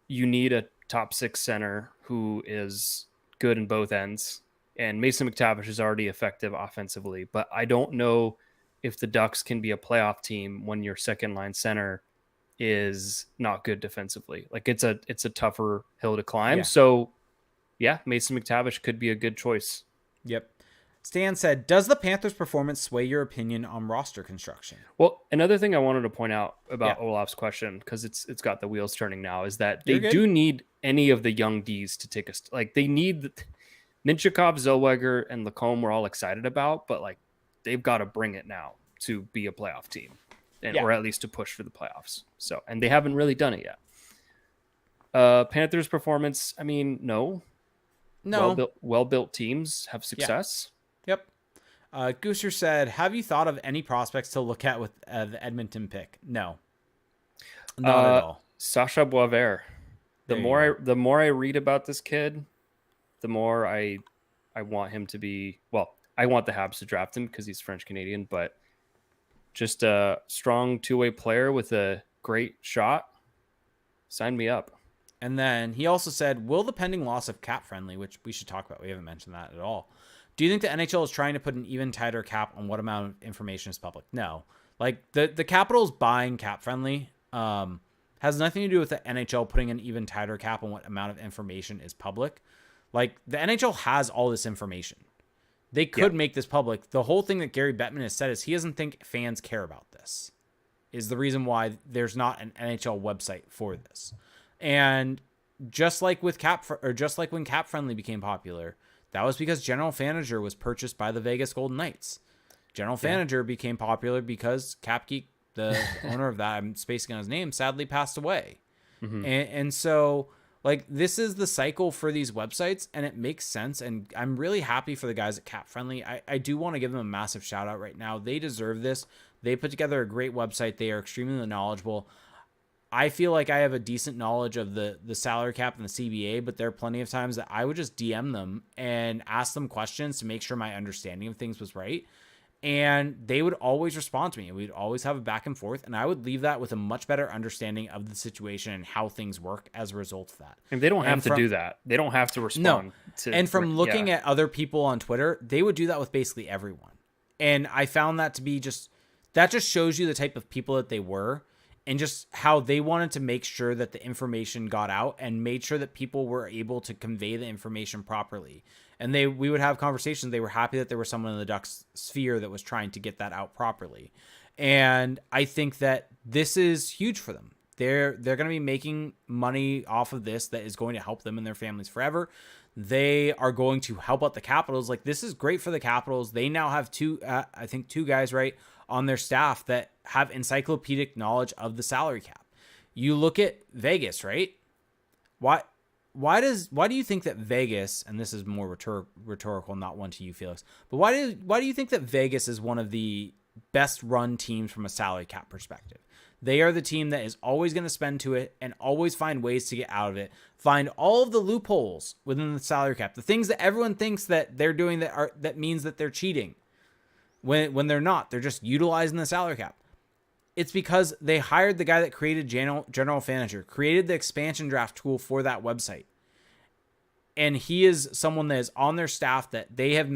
you need a top six center who is good in both ends. And Mason McTavish is already effective offensively, but I don't know if the Ducks can be a playoff team when your second line center is not good defensively. Like it's a tougher hill to climb. Yeah. So yeah, Mason McTavish could be a good choice. Yep. Stan said, does the Panthers' performance sway your opinion on roster construction? Well, another thing I wanted to point out about Olaf's question, because it's got the wheels turning now, is that they do need any of the young Ds to take us. Like they need Minchikov, Zellweger, and Lacombe we're all excited about, but like they've got to bring it now to be a playoff team, or at least to push for the playoffs. So, and they haven't really done it yet. Panthers' performance, I mean, no. Well-built teams have success. Yep. Gooser said, have you thought of any prospects to look at with the Edmonton pick? No. Not at all. Sasha Boisvert. The more I read about this kid, the more I want him to be, well, I want the Habs to draft him because he's French Canadian, but just a strong two-way player with a great shot. Sign me up. And then he also said, will the pending loss of cap friendly, which we should talk about, we haven't mentioned that at all. Do you think the NHL is trying to put an even tighter cap on what amount of information is public? No. Like the Capitals buying cap friendly has nothing to do with the NHL putting an even tighter cap on what amount of information is public. Like the NHL has all this information. They could make this public. The whole thing that Gary Bettman has said is he doesn't think fans care about this. Is the reason why there's not an NHL website for this. And just like with just like when cap friendly became popular, that was because General Fanager was purchased by the Vegas Golden Knights. General Fanager became popular because Capgeek, the owner of that, I'm spacing on his name, sadly passed away. Mm-hmm. And so, like, this is the cycle for these websites, and it makes sense. And I'm really happy for the guys at Cap Friendly. I do want to give them a massive shout out right now. They deserve this. They put together a great website. They are extremely knowledgeable. I feel like I have a decent knowledge of the salary cap and the CBA, but there are plenty of times that I would just DM them and ask them questions to make sure my understanding of things was right. And they would always respond to me. We'd always have a back and forth, and I would leave that with a much better understanding of the situation and how things work as a result of that. And they don't have And to do that. They don't have to no, respond to. and from looking Yeah. at other people on Twitter, they would do that with basically everyone. And I found that to be that just shows you the type of people that they were, and just how they wanted to make sure that the information got out and made sure that people were able to convey the information properly. And we would have conversations. They were happy that there was someone in the Ducks sphere that was trying to get that out properly. And I think that this is huge for them. They're going to be making money off of this that is going to help them and their families forever. They are going to help out the Capitals. Like, this is great for the Capitals. They now have two guys, right, on their staff that have encyclopedic knowledge of the salary cap. You look at Vegas, right? Why do you think that Vegas, and this is more rhetorical, not one to you, Felix, but why do you think that Vegas is one of the best run teams from a salary cap perspective? They are the team that is always going to spend to it and always find ways to get out of it, find all of the loopholes within the salary cap, the things that everyone thinks that they're doing that means that they're cheating, when they're not. They're just utilizing the salary cap. It's because they hired the guy that created General Manager, created the expansion draft tool for that website. And he is someone that is on their staff that they have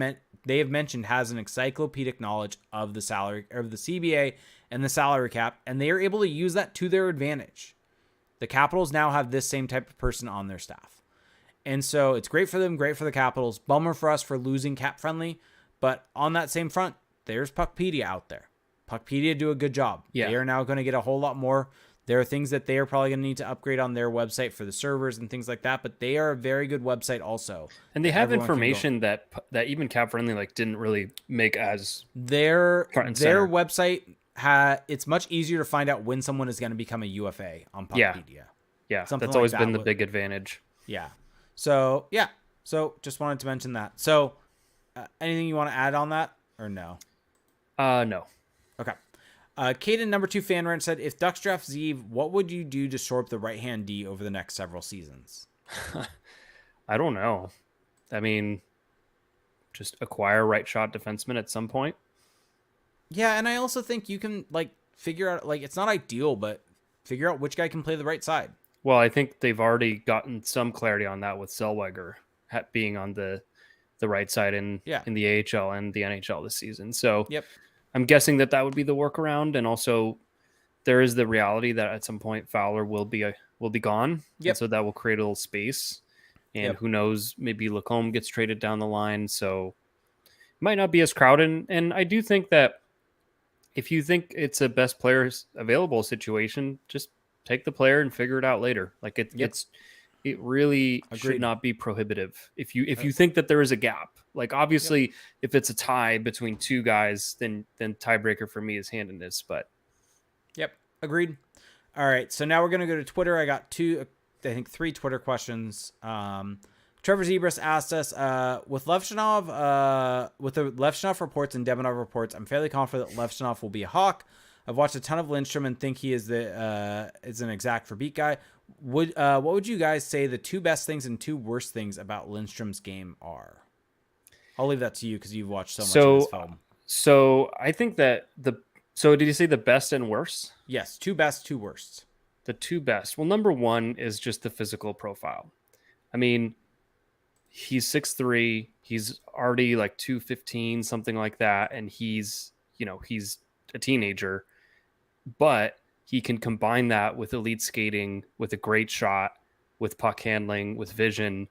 mentioned has an encyclopedic knowledge of the CBA and the salary cap, and they are able to use that to their advantage. The Capitals now have this same type of person on their staff. And so it's great for them, great for the Capitals. Bummer for us for losing Cap Friendly, but on that same front, there's Puckpedia out there. Puckpedia do a good job. Yeah. They are now going to get a whole lot more. There are things that they are probably going to need to upgrade on their website for the servers and things like that, but they are a very good website also. And they have information that even Cap Friendly didn't really make as their center. website it's much easier to find out when someone is going to become a UFA on Puckpedia. Yeah, that's always been the big advantage. Yeah. So just wanted to mention that. So anything you want to add on that or no? No. Okay. Caden, number 2 fan rant, said, if Ducks draft Zeev, what would you do to shore up the right-hand D over the next several seasons? I don't know. I mean, just acquire right shot defenseman at some point. Yeah, and I also think you can figure out, it's not ideal, but figure out which guy can play the right side. Well, I think they've already gotten some clarity on that with Zellweger being on the right side in the AHL and the NHL this season. So yep. I'm guessing that would be the workaround, and also there is the reality that at some point Fowler will be gone. Yep. And so that will create a little space, and who knows, maybe Lacombe gets traded down the line, so it might not be as crowded. And I do think that if you think it's a best players available situation, just take the player and figure it out later. It really should not be prohibitive. If you think that there is a gap, obviously if it's a tie between two guys, then tiebreaker for me is handedness. But agreed. All right, so now we're gonna go to Twitter. I got 3 Twitter questions. Trevor Zebras asked us, with the Levchinov reports and Demonov reports, I'm fairly confident that Levchinov will be a Hawk. I've watched a ton of Lindstrom and think he is an exact for beat guy. What would you guys say the 2 best things and 2 worst things about Lindstrom's game are? I'll leave that to you because you've watched so much of this film. So I think that did you say the best and worst? Yes, 2 best, 2 worst. The 2 best. Well, number 1 is just the physical profile. I mean, he's 6'3", he's already 215, something like that, and he's a teenager, but he can combine that with elite skating, with a great shot, with puck handling, with vision.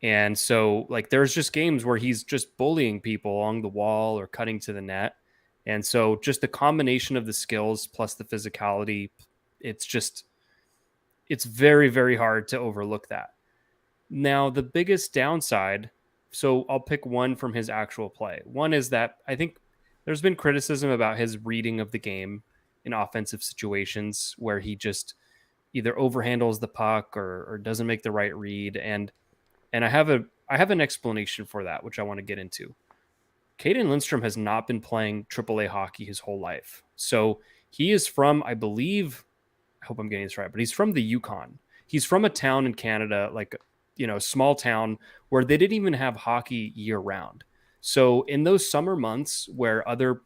And so there's just games where he's just bullying people along the wall or cutting to the net. And so just the combination of the skills plus the physicality, it's very, very hard to overlook that. Now, the biggest downside, so I'll pick one from his actual play. One is that I think there's been criticism about his reading of the game in offensive situations where he just either overhandles the puck or doesn't make the right read. And I have an explanation for that, which I want to get into. Caden Lindstrom has not been playing AAA hockey his whole life. So he is from, I believe, I hope I'm getting this right, but he's from the Yukon. He's from a town in Canada, small town where they didn't even have hockey year round. So in those summer months where other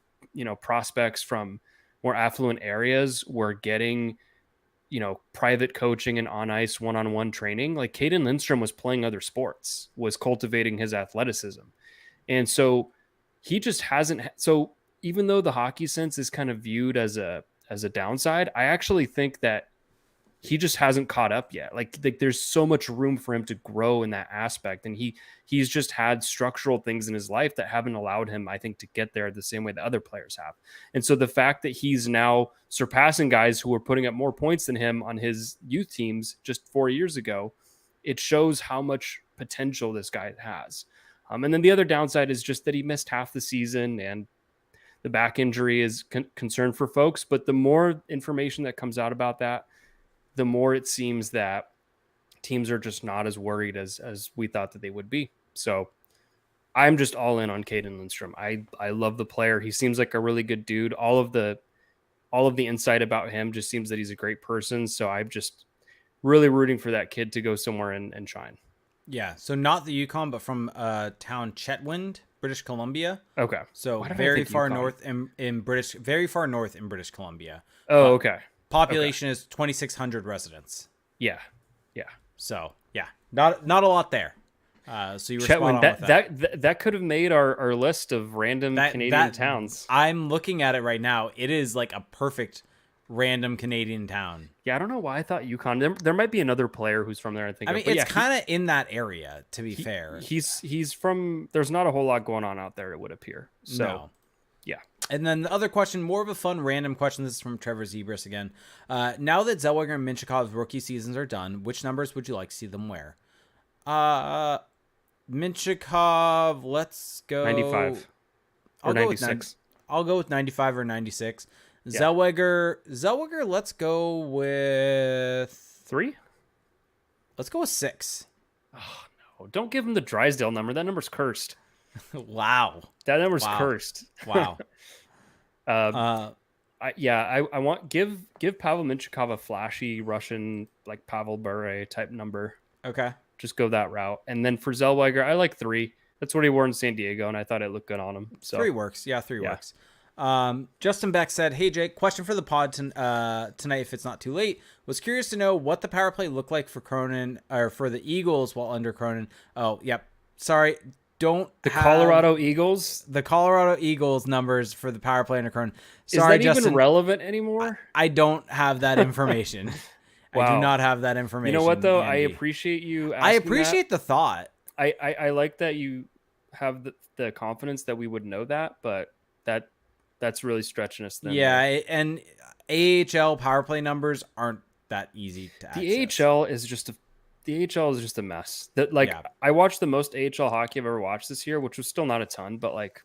prospects from more affluent areas were getting, private coaching and on ice one-on-one training. Like Caden Lindstrom was playing other sports, was cultivating his athleticism. And so he just hasn't. So even though the hockey sense is kind of viewed as a downside, I actually think that he just hasn't caught up yet. Like there's so much room for him to grow in that aspect. And he's just had structural things in his life that haven't allowed him, I think, to get there the same way that other players have. And so the fact that he's now surpassing guys who were putting up more points than him on his youth teams just 4 years ago, it shows how much potential this guy has. And then the other downside is just that he missed half the season, and the back injury is concern for folks. But the more information that comes out about that, the more it seems that teams are just not as worried as we thought that they would be. So I'm just all in on Caden Lindstrom. I love the player. He seems like a really good dude. All of the insight about him just seems that he's a great person. So I'm just really rooting for that kid to go somewhere and shine. Yeah. So not the Yukon, but from town Chetwynd, British Columbia. Okay. So very far north in British Columbia. Oh, okay. Population is 2,600 residents. Yeah. So yeah, not a lot there. So you were spot on with that could have made our list of random Canadian towns. I'm looking at it right now. It is like a perfect random Canadian town. Yeah, I don't know why I thought Yukon. There might be another player who's from there. I mean, it's kind of in that area. To be fair, he's from. There's not a whole lot going on out there, it would appear. So. No. Yeah. And then the other question, more of a fun random question. This is from Trevor Zebras again. Now that Zellweger and Minchkov's rookie seasons are done, which numbers would you like to see them wear? Minchkov, let's go 95 or 96. I'll go with 95 or 96. Yeah. Zellweger, let's go with 3. Let's go with 6. Oh no! Don't give him the Drysdale number. That number's cursed. Wow. That number's cursed. Wow. I want give Pavel Minchkov a flashy Russian like Pavel Bure type number. Okay. Just go that route. And then for Zellweger, I like 3. That's what he wore in San Diego, and I thought it looked good on him. So 3 works. Yeah, 3 works. Justin Beck said, "Hey Jake, question for the pod tonight if it's not too late. Was curious to know what the power play looked like for Cronin or for the Eagles while under Cronin." Oh, yep. Sorry. Colorado Eagles numbers for the power play under Cronin. Sorry, is that Justin, even relevant anymore? I don't have that information. Wow. I do not have that information. You know what though? Andy. I appreciate you asking I appreciate the thought. I like that you have the confidence that we would know that, but that's really stretching us then. Yeah, and AHL power play numbers aren't that easy to access. The AHL is just a mess. I watched the most AHL hockey I've ever watched this year, which was still not a ton, but like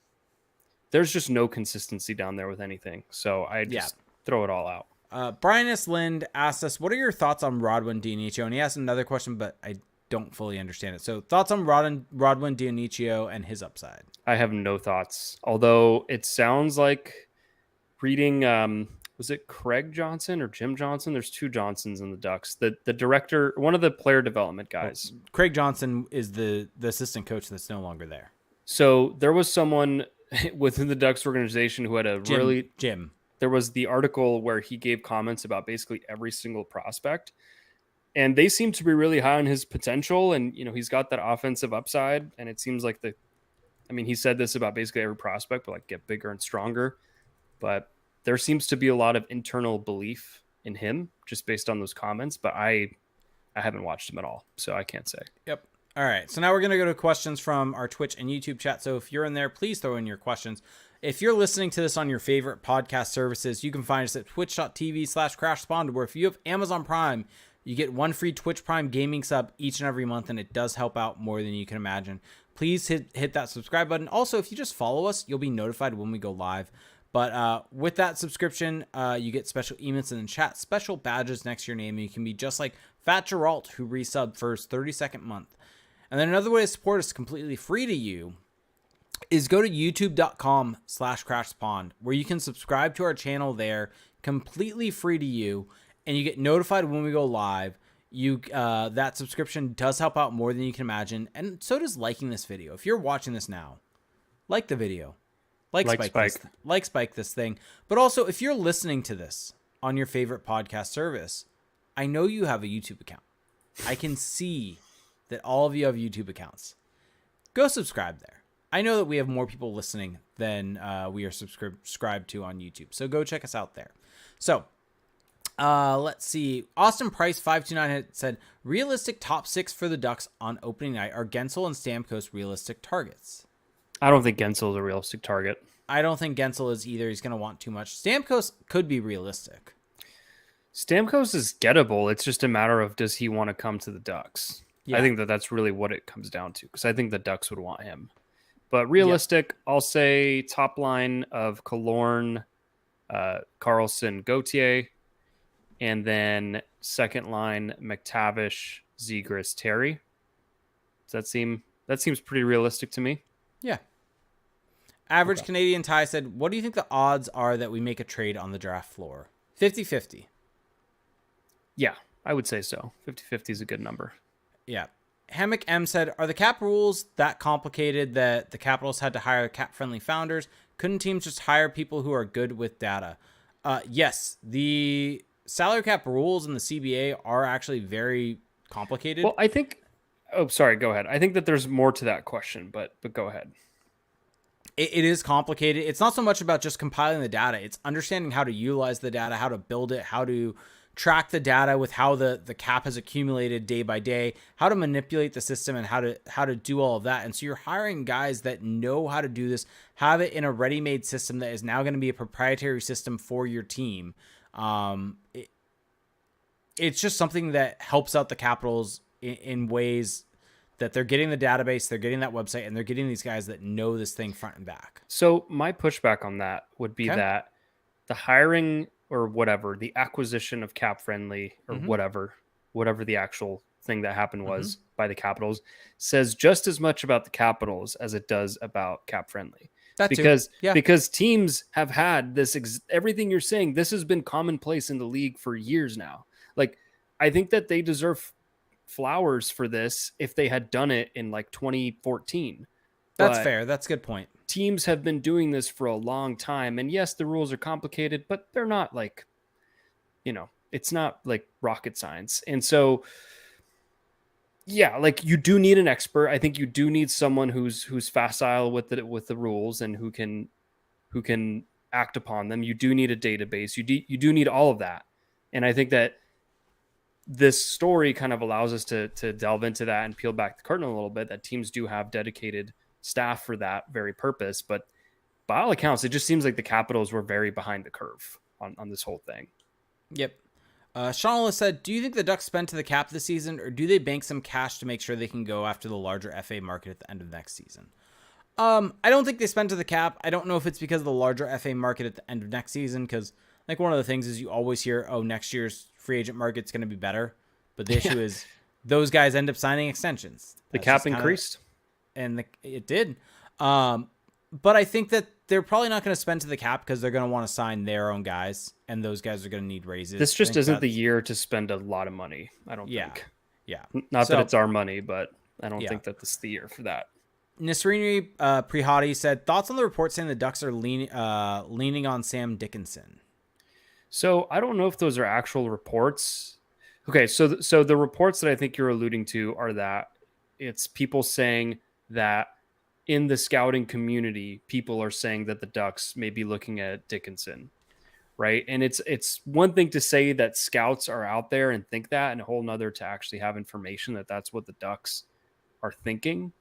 there's just no consistency down there with anything. So I just throw it all out. Brian S. Lind asked us, what are your thoughts on Rodwin Dionicio? And he asked another question, but I don't fully understand it. So thoughts on Rodwin Dionicio and his upside? I have no thoughts. Although it sounds like reading, was it Craig Johnson or Jim Johnson? There's 2 Johnsons in the Ducks. The director, one of the player development guys. Well, Craig Johnson is the assistant coach that's no longer there. So there was someone within the Ducks organization who had Jim. There was the article where he gave comments about basically every single prospect. And they seem to be really high on his potential. And, he's got that offensive upside. And it seems like he said this about basically every prospect, but like get bigger and stronger. But there seems to be a lot of internal belief in him just based on those comments. But I haven't watched him at all, so I can't say. Yep. All right. So now we're going to go to questions from our Twitch and YouTube chat. So if you're in there, please throw in your questions. If you're listening to this on your favorite podcast services, you can find us at twitch.tv/crashspawn, where if you have Amazon Prime, you get 1 free Twitch Prime gaming sub each and every month, and it does help out more than you can imagine. Please hit that subscribe button. Also, if you just follow us, you'll be notified when we go live. But with that subscription, you get special emails in the chat, special badges next to your name, and you can be just like Fat Geralt, who resubbed for his 32nd month. And then another way to support us completely free to you is go to youtube.com/crashspawn, where you can subscribe to our channel there, completely free to you, and you get notified when we go live. That subscription does help out more than you can imagine, and so does liking this video. If you're watching this now, like the video, Like Spike. Spike this thing. But also, if you're listening to this on your favorite podcast service, I know you have a YouTube account. I can see that all of you have YouTube accounts. Go subscribe there. I know that we have more people listening than we are subscribed to on YouTube. So go check us out there. So let's see. Austin Price 529 had said, realistic top 6 for the Ducks on opening night are Gensel and Stamkos realistic targets. I don't think Gensel is a realistic target. I don't think Gensel is either. He's going to want too much. Stamkos could be realistic. Stamkos is gettable. It's just a matter of, does he want to come to the Ducks? Yeah. I think that's really what it comes down to, because I think the Ducks would want him. But realistic, I'll say top line of Killorn, Carlson, Gauthier, and then second line McTavish, Zegras, Terry. Does that seems pretty realistic to me? Yeah. Average Canadian Tie said, what do you think the odds are that we make a trade on the draft floor? 50-50. Yeah, I would say so. 50-50 is a good number. Yeah. Hammock M said, are the cap rules that complicated that the Capitals had to hire cap-friendly founders? Couldn't teams just hire people who are good with data? Yes, the salary cap rules in the CBA are actually very complicated. Well, I think... Oh, sorry, go ahead. I think that there's more to that question, but go ahead. It is complicated. It's not so much about just compiling the data. It's understanding how to utilize the data, how to build it, how to track the data with how the cap has accumulated day by day, how to manipulate the system, and how to do all of that. And so you're hiring guys that know how to do this, have it in a ready-made system that is now going to be a proprietary system for your team. It's just something that helps out the Capitals in ways that they're getting the database, they're getting that website, and they're getting these guys that know this thing front and back. So my pushback on that would be that the hiring or whatever, the acquisition of cap friendly or whatever the actual thing that happened was by the Capitals says just as much about the Capitals as it does about cap friendly. Because teams have had this, everything you're saying, this has been commonplace in the league for years now. Like, I think that they deserve flowers for this if they had done it in like 2014. That's fair. That's a good point. Teams have been doing this for a long time. And yes, the rules are complicated, but they're not like, it's not like rocket science. And so, yeah, like you do need an expert. I think you do need someone who's facile with the rules and who can act upon them. You do need a database. You do need all of that. And I think that this story kind of allows us to delve into that and peel back the curtain a little bit, that teams do have dedicated staff for that very purpose. But by all accounts, it just seems like the Capitals were very behind the curve on this whole thing. Yep. Sean said, do you think the Ducks spend to the cap this season, or do they bank some cash to make sure they can go after the larger FA market at the end of next season? I don't think they spend to the cap. I don't know if it's because of the larger FA market at the end of next season, because like one of the things is you always hear, oh, next year's free agent market's going to be better. But the issue is those guys end up signing extensions. The cap increased. And it did. But I think that they're probably not going to spend to the cap because they're going to want to sign their own guys, and those guys are going to need raises. This just isn't the year to spend a lot of money, I don't think. Yeah. Not that it's our money, but I don't think that this is the year for that. Nasrini Prihati said, thoughts on the report saying the Ducks are leaning on Sam Dickinson? So I don't know if those are actual reports. Okay, so the reports that I think you're alluding to are that it's people saying that in the scouting community, people are saying that the Ducks may be looking at Dickinson, right? And it's one thing to say that scouts are out there and think that, and a whole nother to actually have information that that's what the Ducks are thinking.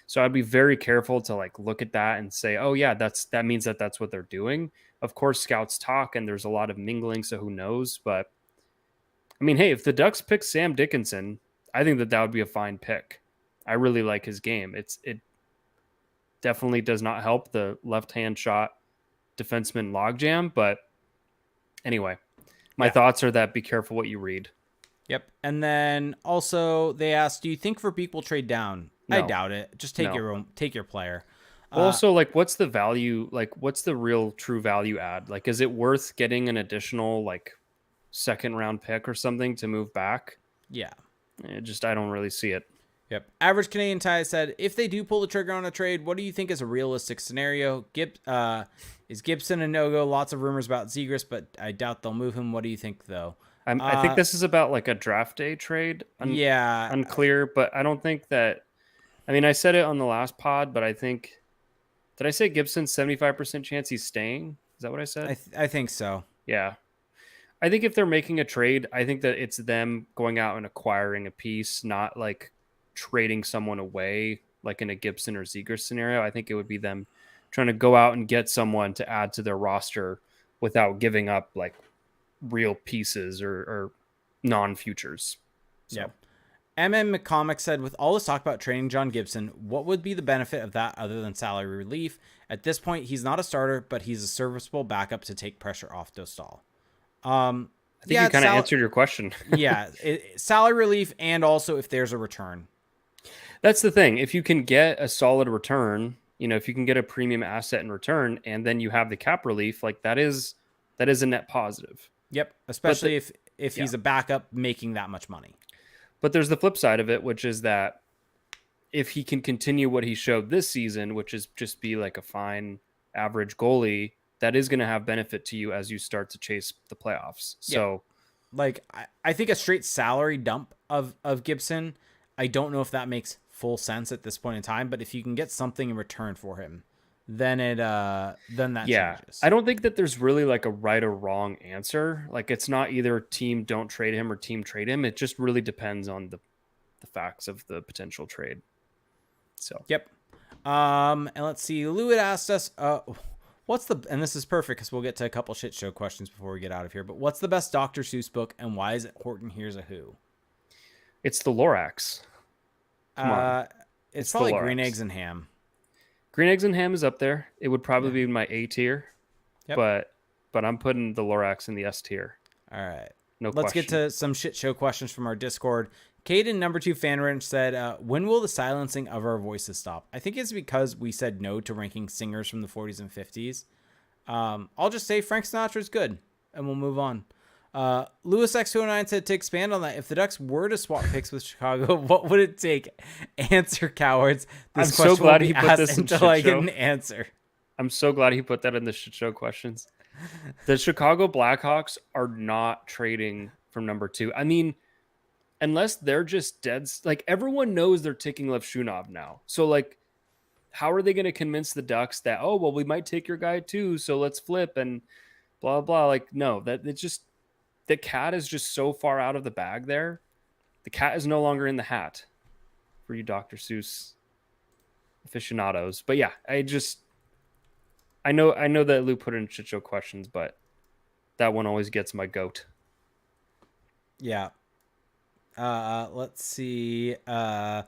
So I'd be very careful to like look at that and say, oh yeah, that means that that's what they're doing. Of course, scouts talk and there's a lot of mingling, so who knows? But I mean, hey, if the Ducks pick Sam Dickinson, I think that would be a fine pick. I really like his game. It definitely does not help the left-hand shot defenseman logjam, but anyway, my thoughts are that be careful what you read. Yep. And then also they asked, do you think Verbeek will trade down? No. I doubt it. Just take your player. Also, like, what's the value? Like, what's the real true value add? Like, is it worth getting an additional like second round pick or something to move back? Yeah. I don't really see it. Yep. Average Canadian Tie said, if they do pull the trigger on a trade, what do you think is a realistic scenario? Is Gibson a no-go? Lots of rumors about Zegras, but I doubt they'll move him. What do you think, though? I think this is about like a draft day trade. Yeah. Unclear, but I don't think that. I mean, I said it on the last pod, but I think did I say Gibson's 75% chance he's staying? Is that what I said? I think so. Yeah. I think if they're making a trade, I think that it's them going out and acquiring a piece, not like trading someone away like in a Gibson or Zegers scenario. I think it would be them trying to go out and get someone to add to their roster without giving up like real pieces or non-futures. So. Yep. MM McComic said, with all this talk about trading John Gibson, what would be the benefit of that other than salary relief? At this point, he's not a starter, but he's a serviceable backup to take pressure off Dostal. I think you kind of answered your question. Yeah, salary relief, and also if there's a return. That's the thing. If you can get a solid return, if you can get a premium asset in return, and then you have the cap relief, like that is a net positive. Yep, especially if he's a backup making that much money. But there's the flip side of it, which is that if he can continue what he showed this season, which is just be like a fine average goalie, that is going to have benefit to you as you start to chase the playoffs. So like I think a straight salary dump of Gibson, I don't know if that makes full sense at this point in time, but if you can get something in return for him, then that changes. I don't think that there's really like a right or wrong answer. Like it's not either team don't trade him or team trade him. It just really depends on the facts of the potential trade. So yep. And let's see. Lou had asked us, and this is perfect because we'll get to a couple shit show questions before we get out of here, but what's the best Dr. Seuss book and why is it Horton Hears a Who? It's the Lorax. Come on. It's probably Green Eggs and Ham. Green Eggs and Ham is up there. It would probably be my A tier, but I'm putting the Lorax in the S tier. All right. Let's get to some shit show questions from our Discord. Caden, number 2 fan ranch, said, when will the silencing of our voices stop? I think it's because we said no to ranking singers from the 40s and 50s. I'll just say Frank Sinatra is good, and we'll move on. Lewis X209 said, to expand on that, if the Ducks were to swap picks with Chicago, what would it take? Answer, cowards. I'm so glad he put this in until I get an answer. I'm so glad he put that in the shit show questions. The Chicago Blackhawks are not trading from number 2. I mean, unless they're just dead, like everyone knows they're taking Levshunov now. So like, how are they going to convince the Ducks that, oh, well, we might take your guy too, so let's flip and blah, blah. Like, no, that it's just, the cat is just so far out of the bag there. The cat is no longer in the hat for you Dr. Seuss aficionados. But yeah, I know that Lou put in shit show questions, but that one always gets my goat. Yeah. Let's see. Anna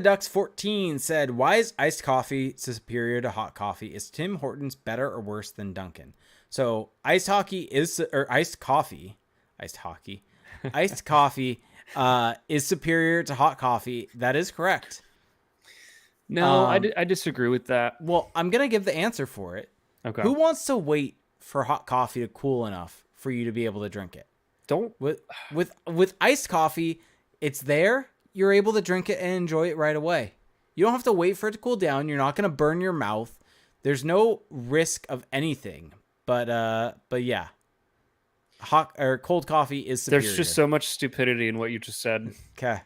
Ducks 14 said, why is iced coffee superior to hot coffee? Is Tim Hortons better or worse than Dunkin'? So iced coffee is superior to hot coffee. That is correct. No, I disagree with that. Well, I'm going to give the answer for it. Okay. Who wants to wait for hot coffee to cool enough for you to be able to drink it? Don't with iced coffee, it's there. You're able to drink it and enjoy it right away. You don't have to wait for it to cool down. You're not going to burn your mouth. There's no risk of anything. But yeah, hot or cold coffee is superior. There's just so much stupidity in what you just said. Okay.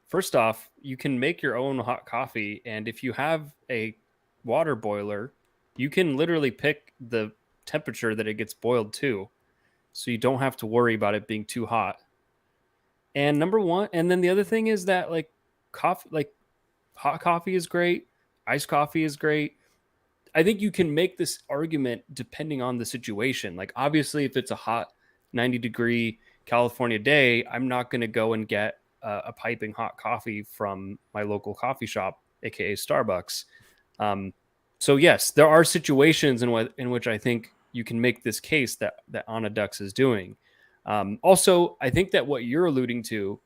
First off, you can make your own hot coffee, and if you have a water boiler, you can literally pick the temperature that it gets boiled to, so you don't have to worry about it being too hot. And number one, and then the other thing is that like coffee, like hot coffee is great, iced coffee is great. I think you can make this argument depending on the situation. Like obviously, if it's a hot 90-degree California day, I'm not going to go and get a piping hot coffee from my local coffee shop, aka Starbucks. So yes, there are situations in which I think you can make this case that Anna Ducks is doing. Also, I think that what you're alluding to,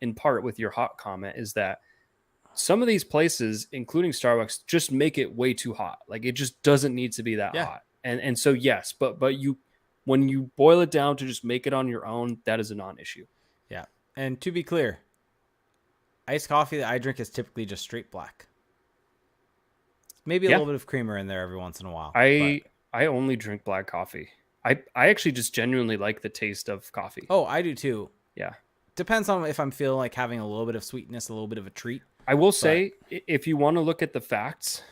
in part with your hot comment, is that some of these places, including Starbucks, just make it way too hot. Like it just doesn't need to be that hot. And so yes, but you, when you boil it down to just make it on your own, that is a non-issue. Yeah. And to be clear, iced coffee that I drink is typically just straight black. Maybe a Yeah, little bit of creamer in there every once in a while. But I only drink black coffee. I actually just genuinely like the taste of coffee. oh, I do too. Yeah. Depends on if I'm feeling like having a little bit of sweetness, a little bit of a treat. I will But say, if you want to look at the facts,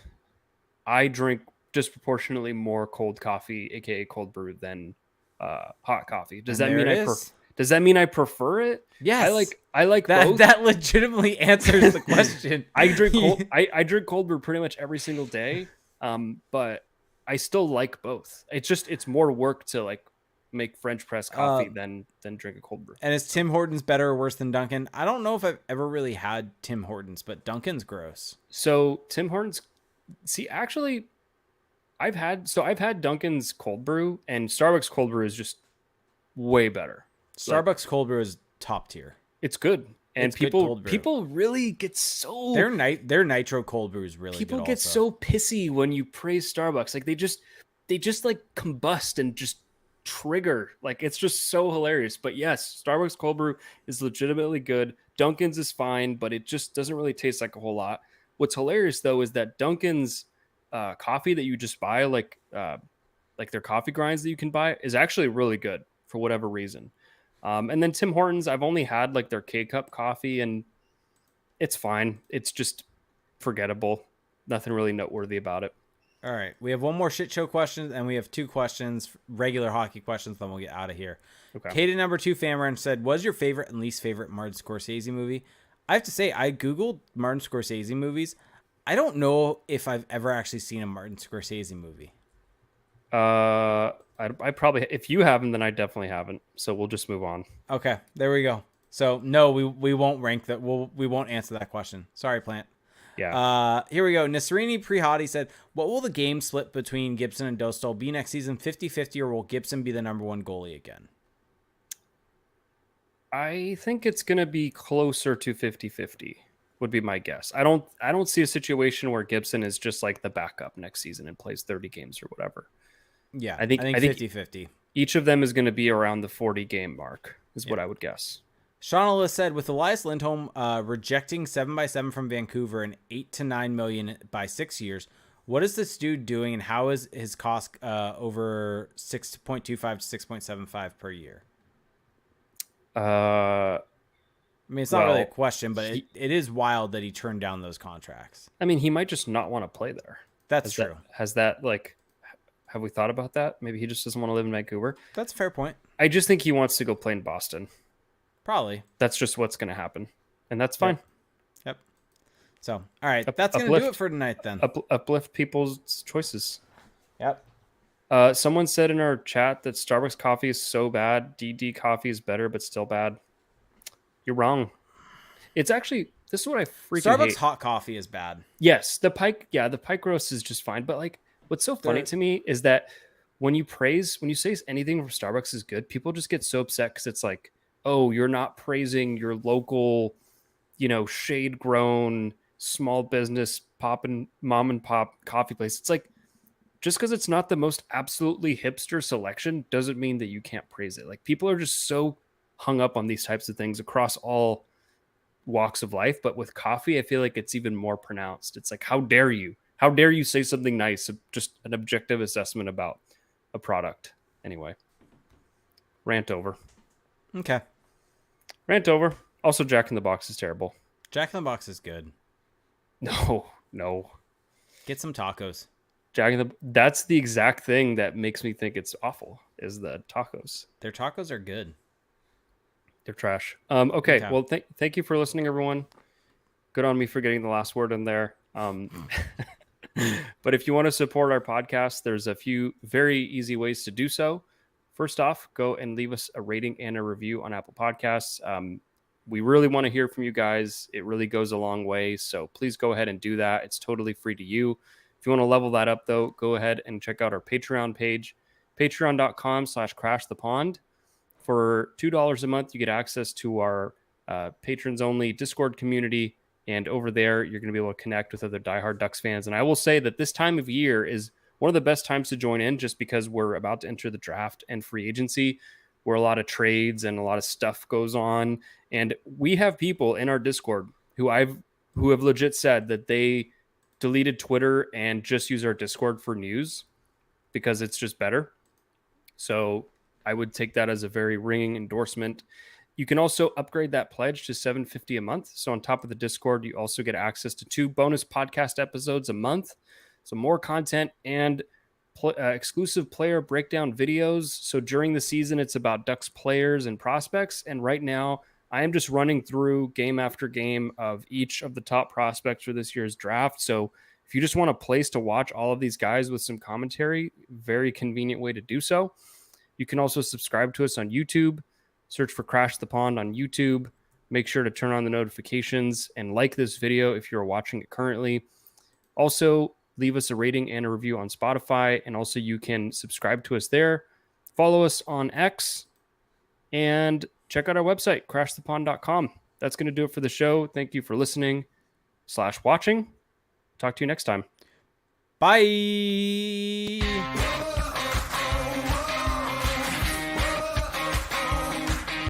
I drink disproportionately more cold coffee, aka cold brew, than hot coffee. and there it is. Does that mean I prefer it? Yes. I like That both. that legitimately answers the question. I drink cold. I drink cold brew pretty much every single day. But I still like both. It's more work to like make French press coffee than drink a cold brew. And is Tim Hortons better or worse than Dunkin'? I don't know if I've ever really had Tim Hortons, but Dunkin's gross. So Tim Hortons, see, actually, I've had Dunkin's cold brew, and Starbucks cold brew is just way better. Starbucks cold brew is top tier. It's good, and It's good cold brew. people really get so Their nitro cold brew is really people good. get Also. so pissy when you praise Starbucks. Like they just like combust and just trigger. Like it's just so hilarious. But yes, Starbucks cold brew is legitimately good. Dunkin's is fine, but it just doesn't really taste like a whole lot. What's hilarious though is that Dunkin's coffee that you just buy, like their coffee grinds that you can buy, is actually really good for whatever reason. And then Tim Hortons, I've only had like their K-Cup coffee, and it's fine. It's just forgettable. Nothing really noteworthy about it. All right, we have one more shit show question, and we have 2 questions, regular hockey questions. Then we'll get out of here. Okay. Katie number 2 Famran said, "Was your favorite and least favorite Martin Scorsese movie?" I have to say, I googled Martin Scorsese movies. I don't know if I've ever actually seen a Martin Scorsese movie. I probably, if you haven't, then I definitely haven't. So we'll just move on. Okay, there we go. So no, we won't rank that. We won't answer that question. Sorry, Plant. Yeah. Here we go. Nasrini Prihati said, "What will the game split between Gibson and Dostal be next season? 50-50, or will Gibson be the number 1 goalie again?" I think it's going to be closer to 50-50 would be my guess. I don't see a situation where Gibson is just like the backup next season and plays 30 games or whatever. Yeah, I think 50-50. Each of them is going to be around the 40 game mark is what I would guess. Shauna said, "With Elias Lindholm rejecting 7x7 from Vancouver and $8 to $9 million by 6 years, what is this dude doing, and how is his cost over 6.25 to 6.75 per year?" I mean, it's not really a question, but it is wild that he turned down those contracts. I mean, he might just not want to play there. That's true. Have we thought about that? Maybe he just doesn't want to live in Vancouver. That's a fair point. I just think he wants to go play in Boston. Probably. That's just what's going to happen. And that's fine. Yep. So, all right. That's going to do it for tonight then. Uplift people's choices. Yep. Someone said in our chat that Starbucks coffee is so bad. DD coffee is better, but still bad. You're wrong. It's actually, this is what I freaking Starbucks hate. hot coffee is bad. Yes, the Pike roast is just fine. But like, what's so funny to me is that when you say anything from Starbucks is good, people just get so upset because it's like, oh, you're not praising your local, shade grown small business mom and pop coffee place. It's like, just because it's not the most absolutely hipster selection doesn't mean that you can't praise it. Like, people are just so hung up on these types of things across all walks of life. But with coffee, I feel like it's even more pronounced. It's like, how dare you? How dare you say something nice? Just an objective assessment about a product. Anyway, rant over. Okay. Rant over. Also, Jack in the Box is terrible. Jack in the Box is good. No. Get some tacos. That's the exact thing that makes me think it's awful, is the tacos. Their tacos are good. They're trash. Okay. Well, thank you for listening, everyone. Good on me for getting the last word in there. But if you want to support our podcast, there's a few very easy ways to do so. First off, go and leave us a rating and a review on Apple Podcasts. We really want to hear from you guys. It really goes a long way. So please go ahead and do that. It's totally free to you. If you want to level that up, though, go ahead and check out our Patreon page, patreon.com/crashthepond. For $2 a month, you get access to our patrons only Discord community. And over there, you're going to be able to connect with other diehard Ducks fans. And I will say that this time of year is one of the best times to join in, just because we're about to enter the draft and free agency, where a lot of trades and a lot of stuff goes on. And we have people in our Discord who have legit said that they deleted Twitter and just use our Discord for news because it's just better. So I would take that as a very ringing endorsement. You can also upgrade that pledge to $7.50 a month. So on top of the Discord, you also get access to 2 bonus podcast episodes a month. So more content and exclusive player breakdown videos. So during the season, it's about Ducks players and prospects. And right now, I am just running through game after game of each of the top prospects for this year's draft. So if you just want a place to watch all of these guys with some commentary, very convenient way to do so. You can also subscribe to us on YouTube. Search for Crash the Pond on YouTube. Make sure to turn on the notifications and like this video if you're watching it currently. Also, leave us a rating and a review on Spotify, and also you can subscribe to us there. Follow us on X, and check out our website, crashthepond.com. That's going to do it for the show. Thank you for listening/watching. Talk to you next time. Bye.